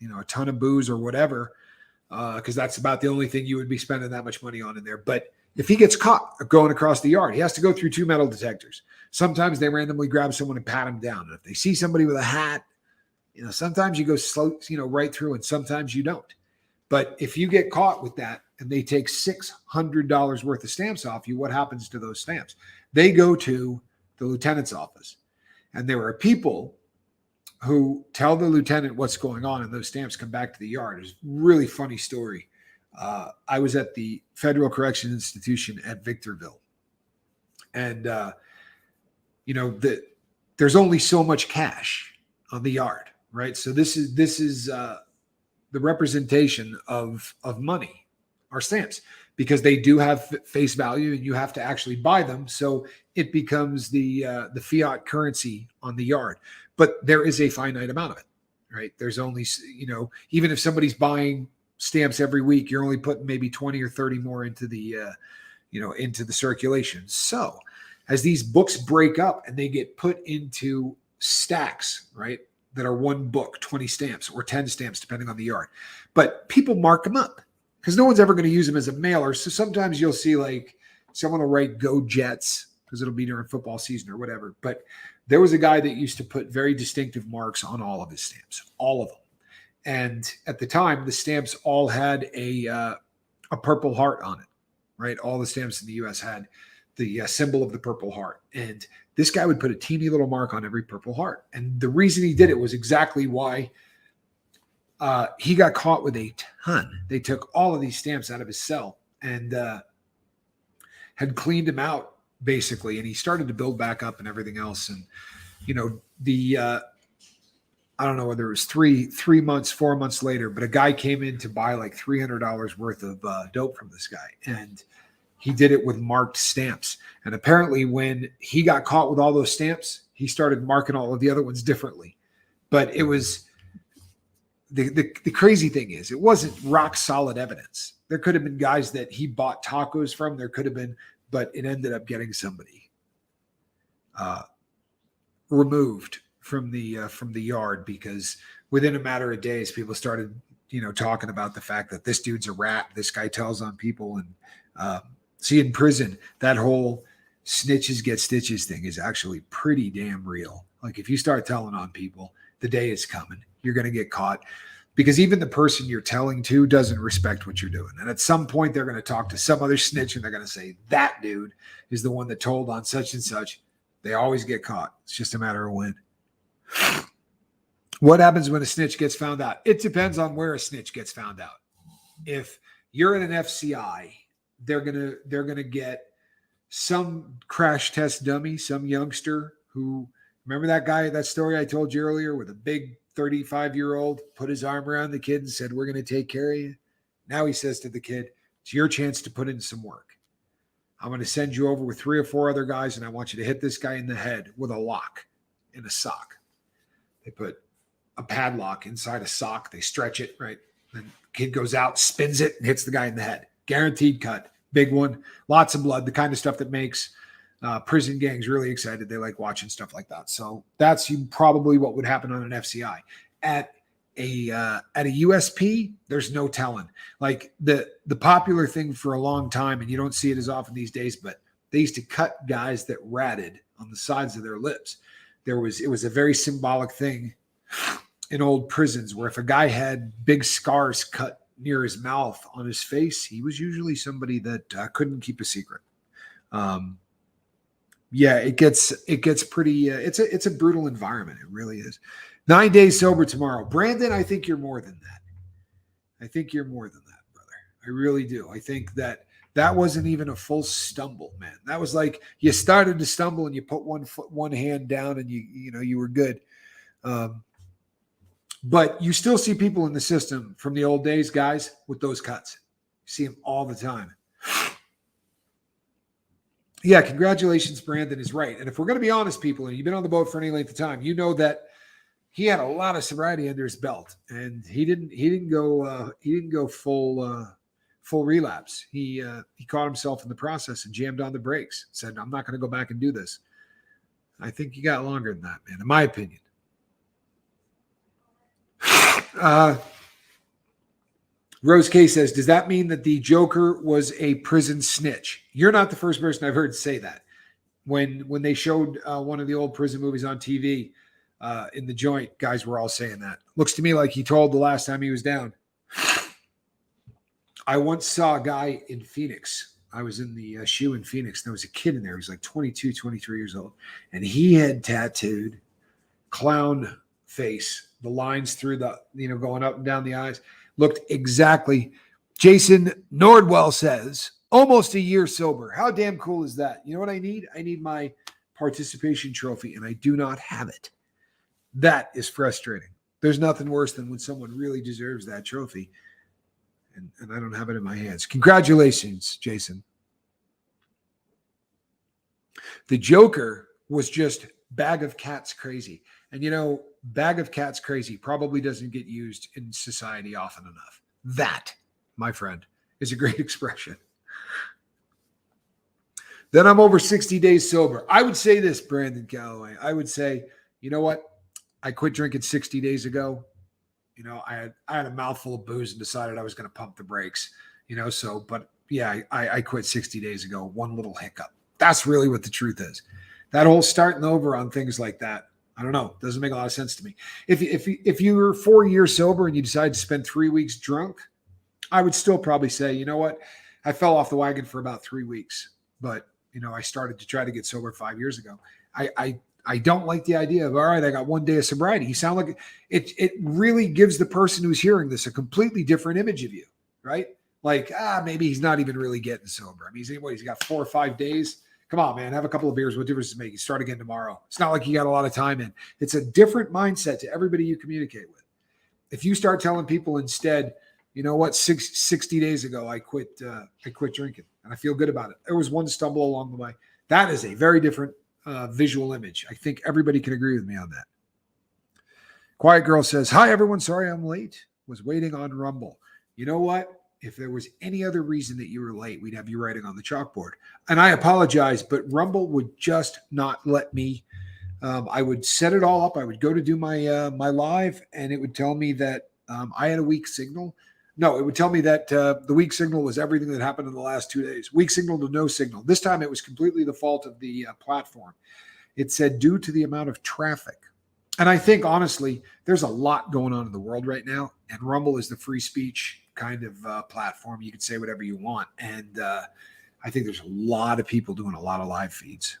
a ton of booze or whatever, because that's about the only thing you would be spending that much money on in there. But if he gets caught going across the yard, he has to go through 2 metal detectors. Sometimes they randomly grab someone and pat him down, and if they see somebody with a hat, sometimes you go slow, right through, and sometimes you don't. But if you get caught with that and they take $600 worth of stamps off you, what happens to those stamps? They go to the lieutenant's office. And there are people who tell the lieutenant what's going on, and those stamps come back to the yard. It's a really funny story. I was at the Federal Correction Institution at Victorville. And, there's only so much cash on the yard, right? So this is the representation of money are stamps, because they do have face value and you have to actually buy them. So it becomes the fiat currency on the yard, but there is a finite amount of it, right? There's only, even if somebody's buying stamps every week, you're only putting maybe 20 or 30 more into the, into the circulation. So as these books break up and they get put into stacks, right, that are one book, 20 stamps or 10 stamps, depending on the yard. But people mark them up because no one's ever going to use them as a mailer. So sometimes you'll see like someone will write Go Jets because it'll be during football season or whatever. But there was a guy that used to put very distinctive marks on all of his stamps, all of them. And at the time, the stamps all had a Purple Heart on it, right? All the stamps in the U.S. had the symbol of the Purple Heart. And this guy would put a teeny little mark on every Purple Heart. And the reason he did it was exactly why he got caught with a ton. They took all of these stamps out of his cell and had cleaned him out, basically. And he started to build back up and everything else. And, I don't know whether it was 3 months, 4 months later, but a guy came in to buy like $300 worth of dope from this guy. And he did it with marked stamps. And apparently when he got caught with all those stamps, he started marking all of the other ones differently. But it was the crazy thing is, it wasn't rock solid evidence. There could have been guys that he bought tacos from. There could have been, but it ended up getting somebody removed from the yard, because within a matter of days, people started, talking about the fact that this dude's a rat. This guy tells on people, and see, in prison, that whole snitches get stitches thing is actually pretty damn real. Like, if you start telling on people, the day is coming. You're going to get caught, because even the person you're telling to doesn't respect what you're doing. And at some point, they're going to talk to some other snitch, and they're going to say, that dude is the one that told on such and such. They always get caught. It's just a matter of when. What happens when a snitch gets found out? It depends on where a snitch gets found out. If you're in an FCI, they're gonna get some crash test dummy, some youngster who, remember that guy, that story I told you earlier, with a big 35-year-old put his arm around the kid and said, we're going to take care of you. Now he says to the kid, it's your chance to put in some work. I'm going to send you over with 3 or 4 other guys, and I want you to hit this guy in the head with a lock in a sock. They put a padlock inside a sock. They stretch it, right? Then the kid goes out, spins it, and hits the guy in the head. Guaranteed cut. Big one. Lots of blood. The kind of stuff that makes prison gangs really excited. They like watching stuff like that. So that's probably what would happen on an FCI. At a USP, there's no telling. Like, the popular thing for a long time, and you don't see it as often these days, but they used to cut guys that ratted on the sides of their lips. It was a very symbolic thing in old prisons, where if a guy had big scars cut near his mouth on his face, he was usually somebody that couldn't keep a secret. Yeah, it gets pretty. It's a brutal environment. It really is. 9 days sober tomorrow, Brandon. I think you're more than that. I think you're more than that, brother. I really do. I think that wasn't even a full stumble, man. That was like you started to stumble and you put one foot, one hand down, and you were good. But you still see people in the system from the old days, guys, with those cuts. You see them all the time. Yeah, congratulations, Brandon is right. And if we're going to be honest, people, and you've been on the boat for any length of time, you know that he had a lot of sobriety under his belt, and he didn't go full relapse. He caught himself in the process and jammed on the brakes. Said, I'm not going to go back and do this. I think he got longer than that, man, in my opinion. Rose K says, does that mean that the Joker was a prison snitch? You're not the first person I've heard say that. When they showed one of the old prison movies on TV in the joint, guys were all saying that. Looks to me like he told the last time he was down. I once saw a guy in Phoenix. I was in the shoe in Phoenix. There was a kid in there. He was like 22, 23 years old. And he had tattooed clown face, the lines through the, going up and down the eyes. Looked exactly. Jason Nordwell says, almost a year sober. How damn cool is that? You know what I need? I need my participation trophy, and I do not have it. That is frustrating. There's nothing worse than when someone really deserves that trophy, and I don't have it in my hands. Congratulations, Jason. The Joker was just bag of cats crazy. And bag of cats crazy probably doesn't get used in society often enough. That, my friend, is a great expression. Then I'm over 60 days sober. I would say this, Brandon Calloway. I would say, you know what? I quit drinking 60 days ago. I had a mouthful of booze and decided I was going to pump the brakes, but yeah, I quit 60 days ago. One little hiccup. That's really what the truth is. That whole starting over on things like that, I don't know. Doesn't make a lot of sense to me. If you were 4 years sober and you decided to spend 3 weeks drunk, I would still probably say, you know what? I fell off the wagon for about 3 weeks, but I started to try to get sober 5 years ago. I don't like the idea of, all right, I got 1 day of sobriety. You sound like it really gives the person who's hearing this a completely different image of you, right? Like, maybe he's not even really getting sober. I mean, he's got 4 or 5 days. Come on, man, have a couple of beers. What difference does it make? You start again tomorrow. It's not like you got a lot of time in. It's a different mindset to everybody you communicate with. If you start telling people instead, you know what, 60 days ago, I quit drinking and I feel good about it. There was one stumble along the way. That is a very different visual image. I think everybody can agree with me on that. Quiet Girl says, hi, everyone. Sorry I'm late. Was waiting on Rumble. You know what? If there was any other reason that you were late, we'd have you writing on the chalkboard. And I apologize, but Rumble would just not let me. I would set it all up. I would go to do my live, and it would tell me that I had a weak signal. No, it would tell me that the weak signal was everything that happened in the last 2 days. Weak signal to no signal. This time it was completely the fault of the platform. It said due to the amount of traffic. And I think, honestly, there's a lot going on in the world right now, and Rumble is the free speech kind of platform. You can say whatever you want. And I think there's a lot of people doing a lot of live feeds.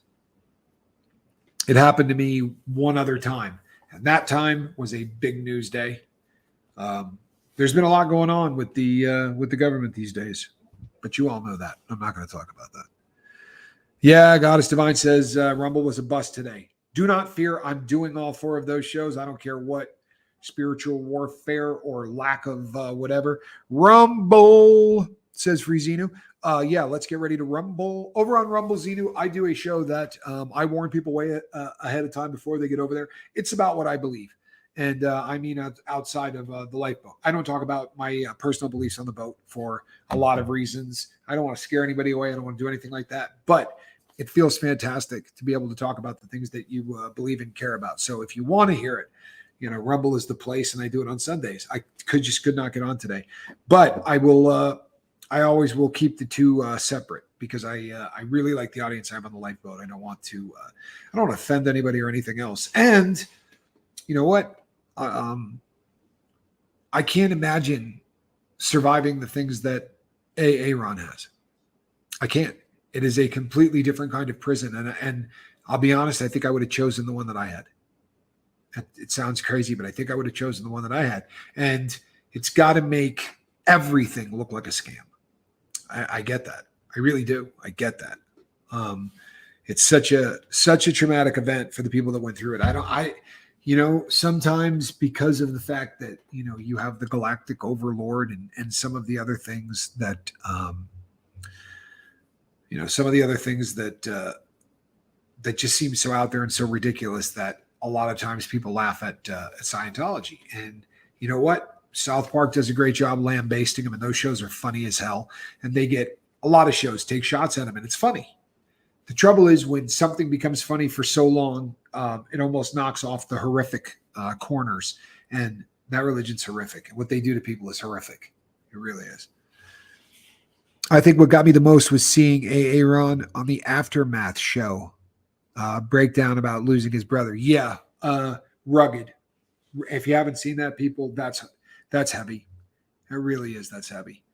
It happened to me one other time, and that time was a big news day. There's been a lot going on with the government these days, but you all know that. I'm not going to talk about that. Yeah, Goddess Divine says Rumble was a bust today. Do not fear. I'm doing all 4 of those shows. I don't care what spiritual warfare or lack of whatever. Rumble, says Freezinu. Yeah, let's get ready to rumble. Over on Rumble, Zenu, I do a show that I warn people way ahead of time before they get over there. It's about what I believe. And I mean outside of the lifeboat. I don't talk about my personal beliefs on the boat for a lot of reasons. I don't want to scare anybody away. I don't want to do anything like that. But it feels fantastic to be able to talk about the things that you believe and care about. So if you want to hear it, Rumble is the place, and I do it on Sundays. I could not get on today. But I will I always will keep the 2 separate because I really like the audience I have on the lifeboat. I don't want to offend anybody or anything else. And you know what? I can't imagine surviving the things that Aaron has. I can't. It is a completely different kind of prison. And I'll be honest, I think I would have chosen the one that I had. It sounds crazy, but I think I would have chosen the one that I had. And it's got to make everything look like a scam. I get that. I really do. I get that. It's such a traumatic event for the people that went through it. Sometimes because of the fact that, you have the galactic overlord and some of the other things that, that just seem so out there and so ridiculous that a lot of times people laugh at Scientology. And you know what? South Park does a great job lambasting them, and those shows are funny as hell. And they get a lot of shows take shots at them, and it's funny. The trouble is when something becomes funny for so long, it almost knocks off the horrific corners. And that religion's horrific. And what they do to people is horrific. It really is. I think what got me the most was seeing Aaron on the Aftermath show breakdown about losing his brother. Yeah, rugged. If you haven't seen that, people, that's heavy. It really is. That's heavy.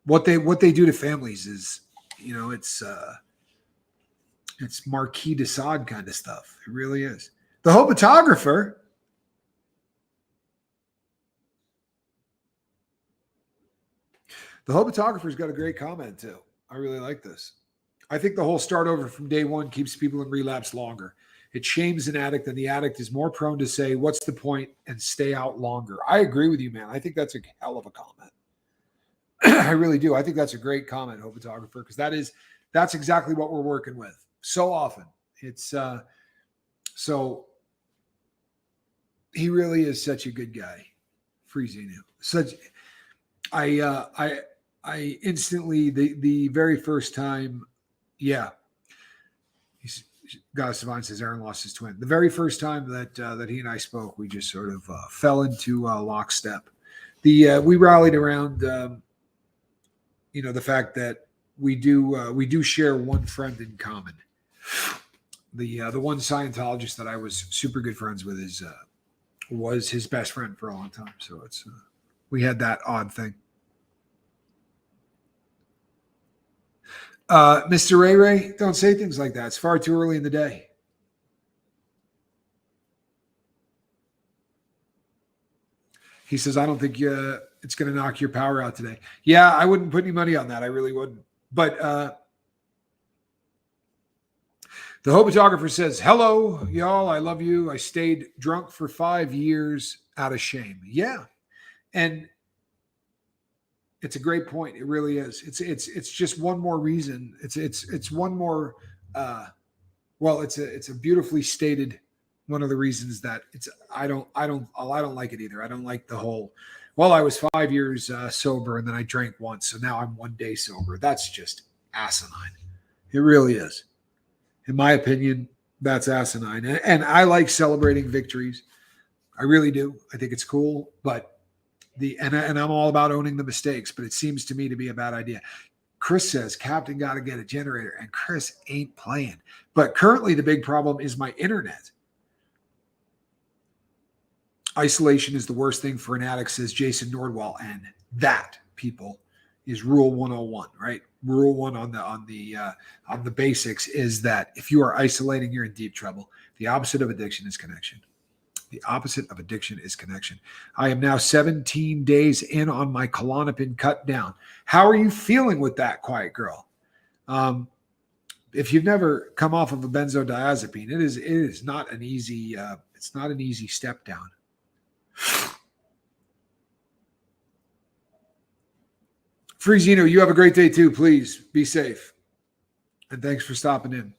What they do to families is, it's Marquis de Sade kind of stuff. It really is. The Hobotographer. The Hobotographer's got a great comment too. I really like this. I think the whole start over from day one keeps people in relapse longer. It shames an addict, and the addict is more prone to say, what's the point, and stay out longer. I agree with you, man. I think that's a hell of a comment. I really do. I think that's a great comment, Hobotographer, because that's exactly what we're working with. So often. It's so he really is such a good guy. Freezing him. I instantly the very first time, yeah. Goddess Divine says Aaron lost his twin. The very first time that he and I spoke, we just sort of fell into lockstep. We rallied around, the fact that we do share one friend in common. The one Scientologist that I was super good friends with was his best friend for a long time. So we had that odd thing. Mr. Ray, don't say things like that. It's far too early in the day. He says, I don't think it's going to knock your power out today. Yeah, I wouldn't put any money on that. I really wouldn't. But the Hobotographer says, hello, y'all. I love you. I stayed drunk for 5 years out of shame. Yeah. And it's a great point. It really is. It's just one more reason. It's one more. It's a beautifully stated one of the reasons that I don't like it either. I don't like the whole, well, I was 5 years sober and then I drank once, so now I'm 1 day sober. That's just asinine. It really is. In my opinion, that's asinine. And I like celebrating victories. I really do. I think it's cool, but and I'm all about owning the mistakes, but it seems to me to be a bad idea. Chris says, Captain got to get a generator, and Chris ain't playing. But currently the big problem is my internet. Isolation is the worst thing for an addict, says Jason Nordwall. And that, people, is rule 101, right? Rule one on the basics is that if you are isolating, you're in deep trouble. The opposite of addiction is connection. The opposite of addiction is connection. I am now 17 days in on my Klonopin cut down. How are you feeling with that, quiet girl? If you've never come off of a benzodiazepine, it is not an easy it's not an easy step down. Freezino, you have a great day too. Please be safe. And thanks for stopping in.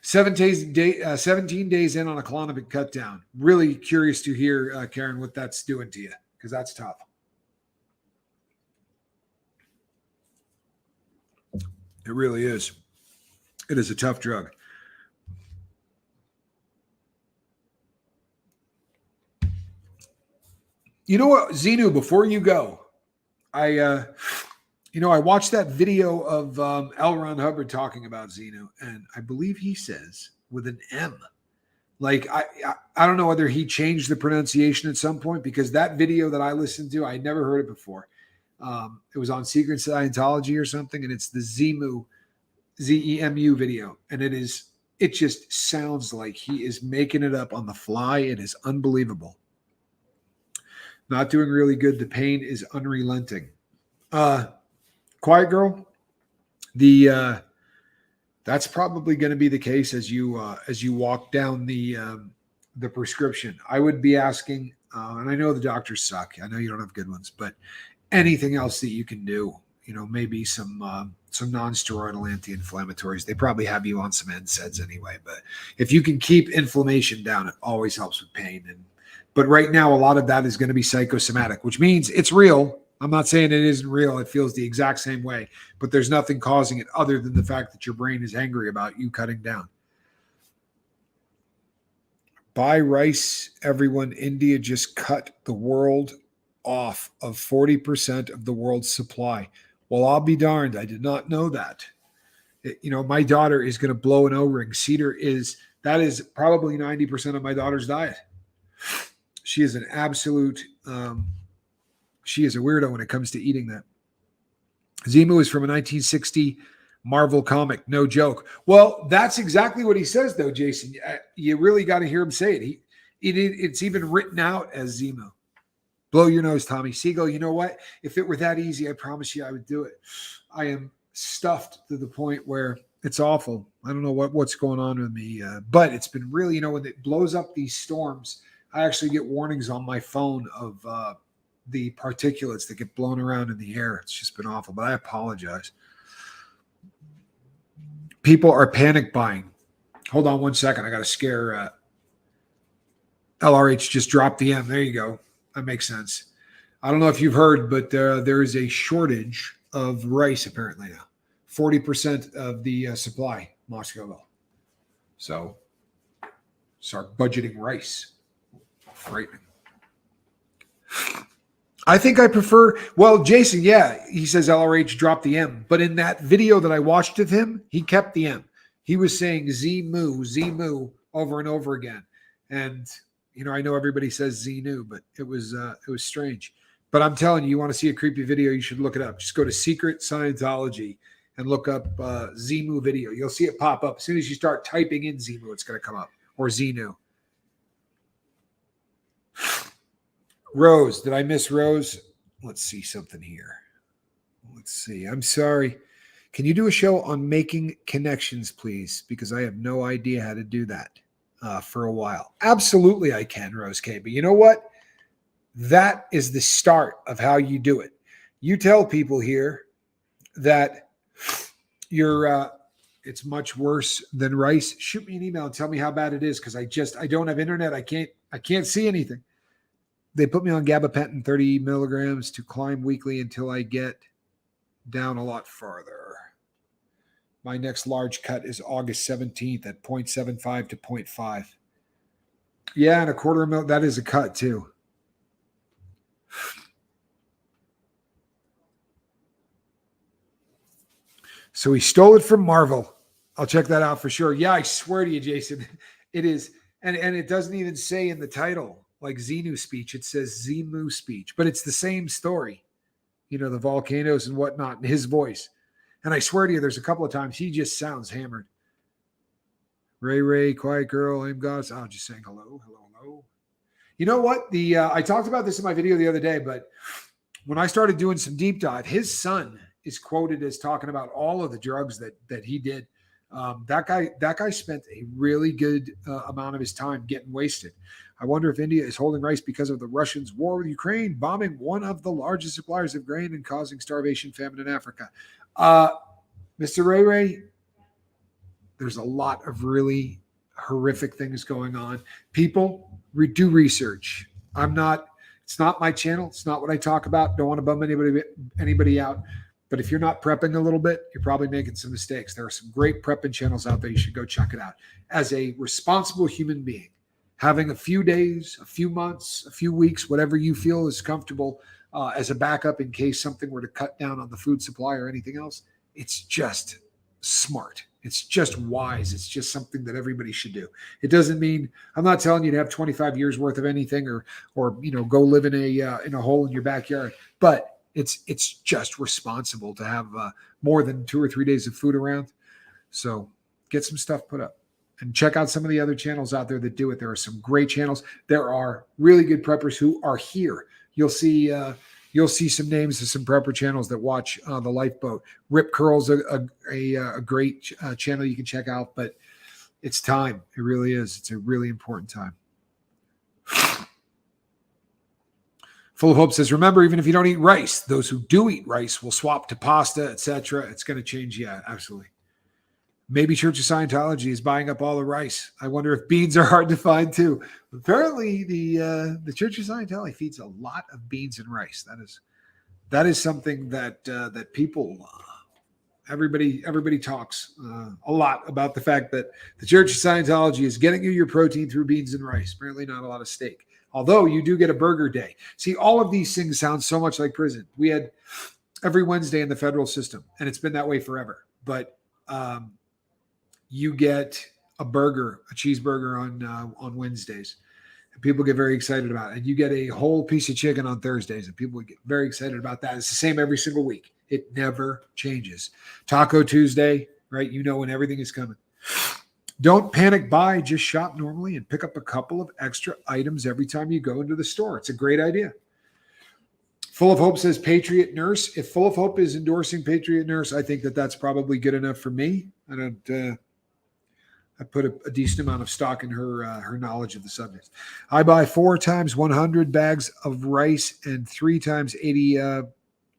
17 days in on a Klonopin cut down. Really curious to hear, Karen, what that's doing to you, because that's tough. It really is. It is a tough drug. You know what, Xenu, before you go, I watched that video of L. Ron Hubbard talking about Xenu, and I believe he says with an M. Like, I don't know whether he changed the pronunciation at some point, because that video that I listened to, I never heard it before. It was on Secret Scientology or something, and it's the Zemu, Z-E-M-U video. And it just sounds like he is making it up on the fly. It is unbelievable. Not doing really good. The pain is unrelenting. Quiet girl, that's probably going to be the case as you walk down the prescription. I would be asking, and I know the doctors suck. I know you don't have good ones, but anything else that you can do, maybe some non-steroidal anti-inflammatories. They probably have you on some NSAIDs anyway, but if you can keep inflammation down, it always helps with pain. But right now, a lot of that is going to be psychosomatic, which means it's real. I'm not saying it isn't real. It feels the exact same way, but there's nothing causing it other than the fact that your brain is angry about you cutting down. Buy rice, everyone. India just cut the world off of 40% of the world's supply. Well, I'll be darned. I did not know that. My daughter is going to blow an O-ring. That is probably 90% of my daughter's diet. She is an absolute, she is a weirdo when it comes to eating that. Zemu is from a 1960 Marvel comic. No joke. Well, that's exactly what he says, though, Jason. You really got to hear him say it. It's even written out as Zemu. Blow your nose, Tommy Siegel. You know what? If it were that easy, I promise you I would do it. I am stuffed to the point where it's awful. I don't know what's going on with me, but it's been really, when it blows up these storms, I actually get warnings on my phone of the particulates that get blown around in the air. It's just been awful, but I apologize. People are panic buying. Hold on one second. I got to scare LRH just dropped the M. There you go. That makes sense. I don't know if you've heard, but there is a shortage of rice apparently now. 40% of the supply, Moscowville. So start budgeting rice. Frightening. I think I prefer, well, Jason, yeah, he says LRH dropped the M, but in that video that I watched of him, he kept the M. He was saying Z-moo over and over again. And, I know everybody says Xenu, but it was strange. But I'm telling you, you want to see a creepy video, you should look it up. Just go to Secret Scientology and look up Zemu video. You'll see it pop up. As soon as you start typing in Zemu, it's going to come up, or Xenu. Rose, did I miss Rose? Let's see something here. Let's see. I'm sorry. Can you do a show on making connections, please? Because I have no idea how to do that for a while. Absolutely, I can, Rose K. But you know what? That is the start of how you do it. You tell people here that you're it's much worse than rice. Shoot me an email and tell me how bad it is, because I don't have internet. I can't see anything. They put me on gabapentin 30 milligrams to climb weekly until I get down a lot farther. My next large cut is August 17th at 0.75 to 0.5. Yeah, and a quarter mil. That is a cut too. So he stole it from Marvel. I'll check that out for sure. Yeah, I swear to you, Jason, it is. And it doesn't even say in the title, like Xenu speech. It says Zemu speech, but it's the same story. You know, the volcanoes and whatnot in his voice. And I swear to you, there's a couple of times he just sounds hammered. Ray, quiet girl, I'm God. Oh, just saying hello. You know what? I talked about this in my video the other day, but when I started doing some deep dive, his son is quoted as talking about all of the drugs that he did. That guy spent a really good amount of his time getting wasted. I wonder if India is holding rice because of the Russians' war with Ukraine, bombing one of the largest suppliers of grain and causing starvation, famine in Africa. Mr. Ray, there's a lot of really horrific things going on. People, do research. It's not my channel. It's not what I talk about. Don't want to bum anybody out. But if you're not prepping a little bit, you're probably making some mistakes. There are some great prepping channels out there. You should go check it out. As a responsible human being, having a few days, a few months, a few weeks, whatever you feel is comfortable as a backup in case something were to cut down on the food supply or anything else, it's just smart. It's just wise. It's just something that everybody should do. It doesn't mean, I'm not telling you to have 25 years worth of anything or go live in a hole in your backyard, but it's just responsible to have more than 2 or 3 days of food around. So get some stuff put up and check out some of the other channels out there that do it. There are some great channels. There are really good preppers who are here. You'll see some names of some prepper channels that watch the Lifeboat. Rip Curl's a great channel you can check out, but it's time. It really is. It's a really important time. Full of Hope says, remember, even if you don't eat rice, those who do eat rice will swap to pasta, etc. It's going to change. Yeah, absolutely. Maybe Church of Scientology is buying up all the rice. I wonder if beans are hard to find too. Apparently, the Church of Scientology feeds a lot of beans and rice. That is something that people, everybody talks a lot about the fact that the Church of Scientology is getting you your protein through beans and rice. Apparently, not a lot of steak. Although you do get a burger day. See, all of these things sound so much like prison. We had every Wednesday in the federal system, and it's been that way forever. But you get a cheeseburger on Wednesdays, and people get very excited about it. And you get a whole piece of chicken on Thursdays, and people get very excited about that. It's the same every single week. It never changes. Taco Tuesday, right? You know when everything is coming. Don't panic buy, just shop normally and pick up a couple of extra items every time you go into the store. It's a great idea. Full of Hope says Patriot Nurse. If Full of Hope is endorsing Patriot Nurse, I think that's probably good enough for me. I put a decent amount of stock in her knowledge of the subject. I buy 4 times 100 bags of rice and 3 times 80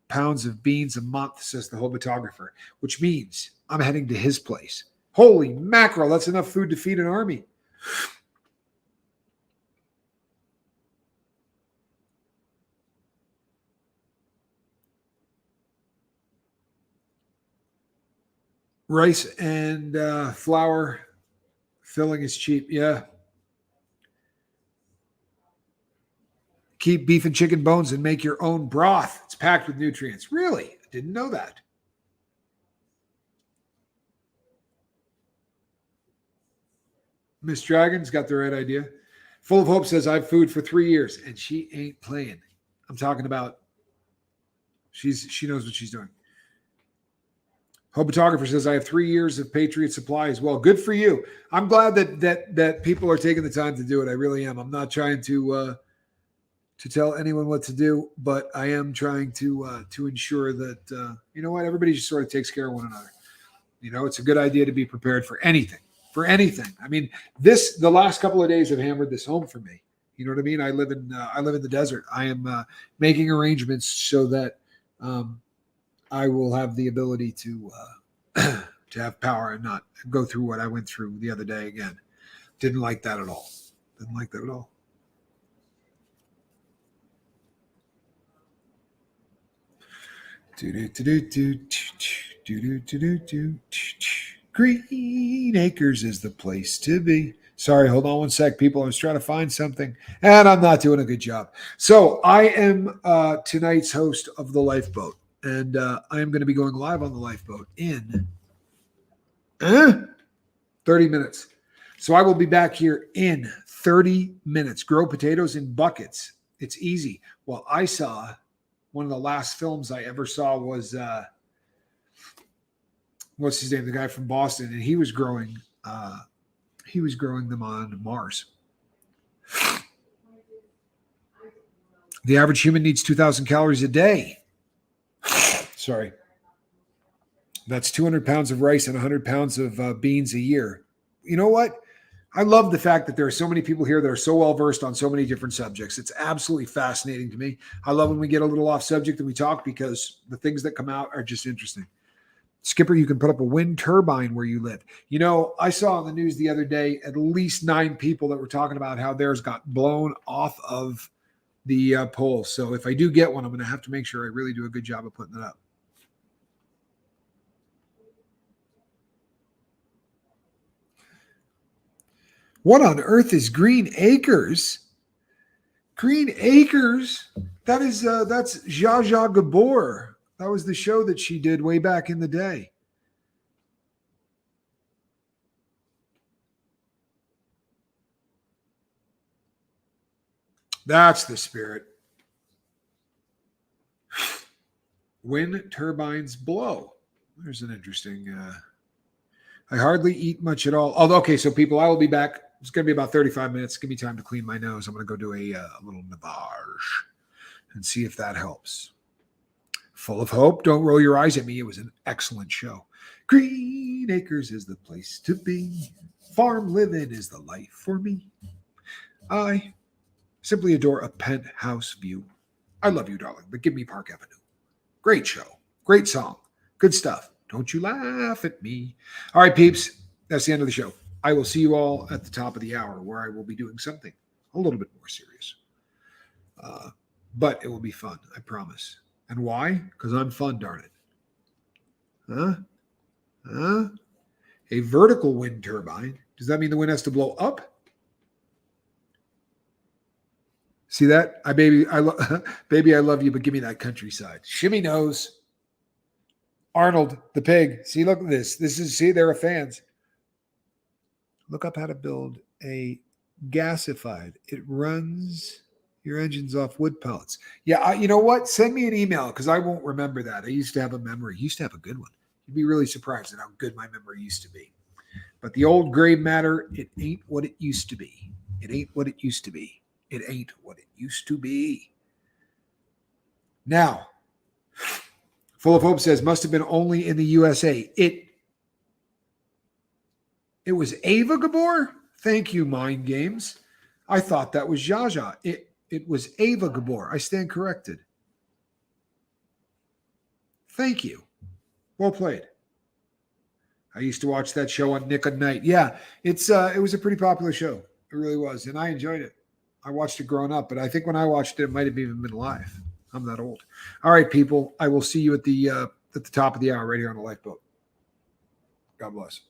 pounds of beans a month, says the hobotographer, which means I'm heading to his place. Holy mackerel, that's enough food to feed an army. Rice and flour filling is cheap. Yeah. Keep beef and chicken bones and make your own broth. It's packed with nutrients. Really? I didn't know that. Miss Dragon's got the right idea. Full of Hope says, I've food for 3 years, and she ain't playing. I'm talking about she knows what she's doing. Hobotographer says, I have 3 years of Patriot supply as well. Good for you. I'm glad that people are taking the time to do it. I really am. I'm not trying to tell anyone what to do, but I am trying to ensure that, everybody just sort of takes care of one another. It's a good idea to be prepared for anything. I mean, the last couple of days have hammered this home for me. You know what I mean? I live in the desert. I am making arrangements so that I will have the ability to to have power and not go through what I went through the other day again. Didn't like that at all. Didn't like that at all. Green Acres is the place to be. Sorry, hold on one sec, people. I was trying to find something, and I'm not doing a good job. So I am tonight's host of the Lifeboat, and I am going to be going live on the Lifeboat in 30 minutes. So I will be back here in 30 minutes. Grow potatoes in buckets. It's easy. Well, I saw one of the last films I ever saw was what's his name? The guy from Boston, and he was growing them on Mars. The average human needs 2,000 calories a day. Sorry. That's 200 pounds of rice and 100 pounds of beans a year. You know what? I love the fact that there are so many people here that are so well versed on so many different subjects. It's absolutely fascinating to me. I love when we get a little off subject and we talk because the things that come out are just interesting. Skipper, you can put up a wind turbine where you live. You know, I saw on the news the other day at least 9 people that were talking about how theirs got blown off of the pole. So if I do get one, I'm going to have to make sure I really do a good job of putting it up. What on earth is Green Acres? Green Acres? That's Zsa Zsa Gabor. That was the show that she did way back in the day. That's the spirit. Wind turbines blow. There's an interesting... I hardly eat much at all. Although, okay, so people, I will be back. It's going to be about 35 minutes. Give me time to clean my nose. I'm going to go do a little lavage and see if that helps. Full of hope. Don't roll your eyes at me. It was an excellent show. Green Acres is the place to be. Farm living is the life for me. I simply adore a penthouse view. I love you, darling, but give me Park Avenue. Great show. Great song. Good stuff. Don't you laugh at me. All right, peeps. That's the end of the show. I will see you all at the top of the hour where I will be doing something a little bit more serious. But it will be fun, I promise. And why? Because I'm fun, darn it. Huh? A vertical wind turbine. Does that mean the wind has to blow up? See that? Baby, I love you, but give me that countryside. Shimmy knows. Arnold, the pig. See, look at this. There are fans. Look up how to build a gasified. It runs your engines off wood pellets. Yeah, you know what? Send me an email because I won't remember that. I used to have a memory. I used to have a good one. You'd be really surprised at how good my memory used to be. But the old gray matter, it ain't what it used to be. It ain't what it used to be. It ain't what it used to be. Now, Full of Hope says, must have been only in the USA. It was Ava Gabor? Thank you, Mind Games. I thought that was Zsa Zsa. It was Ava Gabor. I stand corrected. Thank you. Well played. I used to watch that show on Nick at Night. Yeah, it was a pretty popular show. It really was, and I enjoyed it. I watched it growing up, but I think when I watched it, it might have even been live. I'm that old. All right, people. I will see you at the top of the hour right here on the Lifeboat. God bless.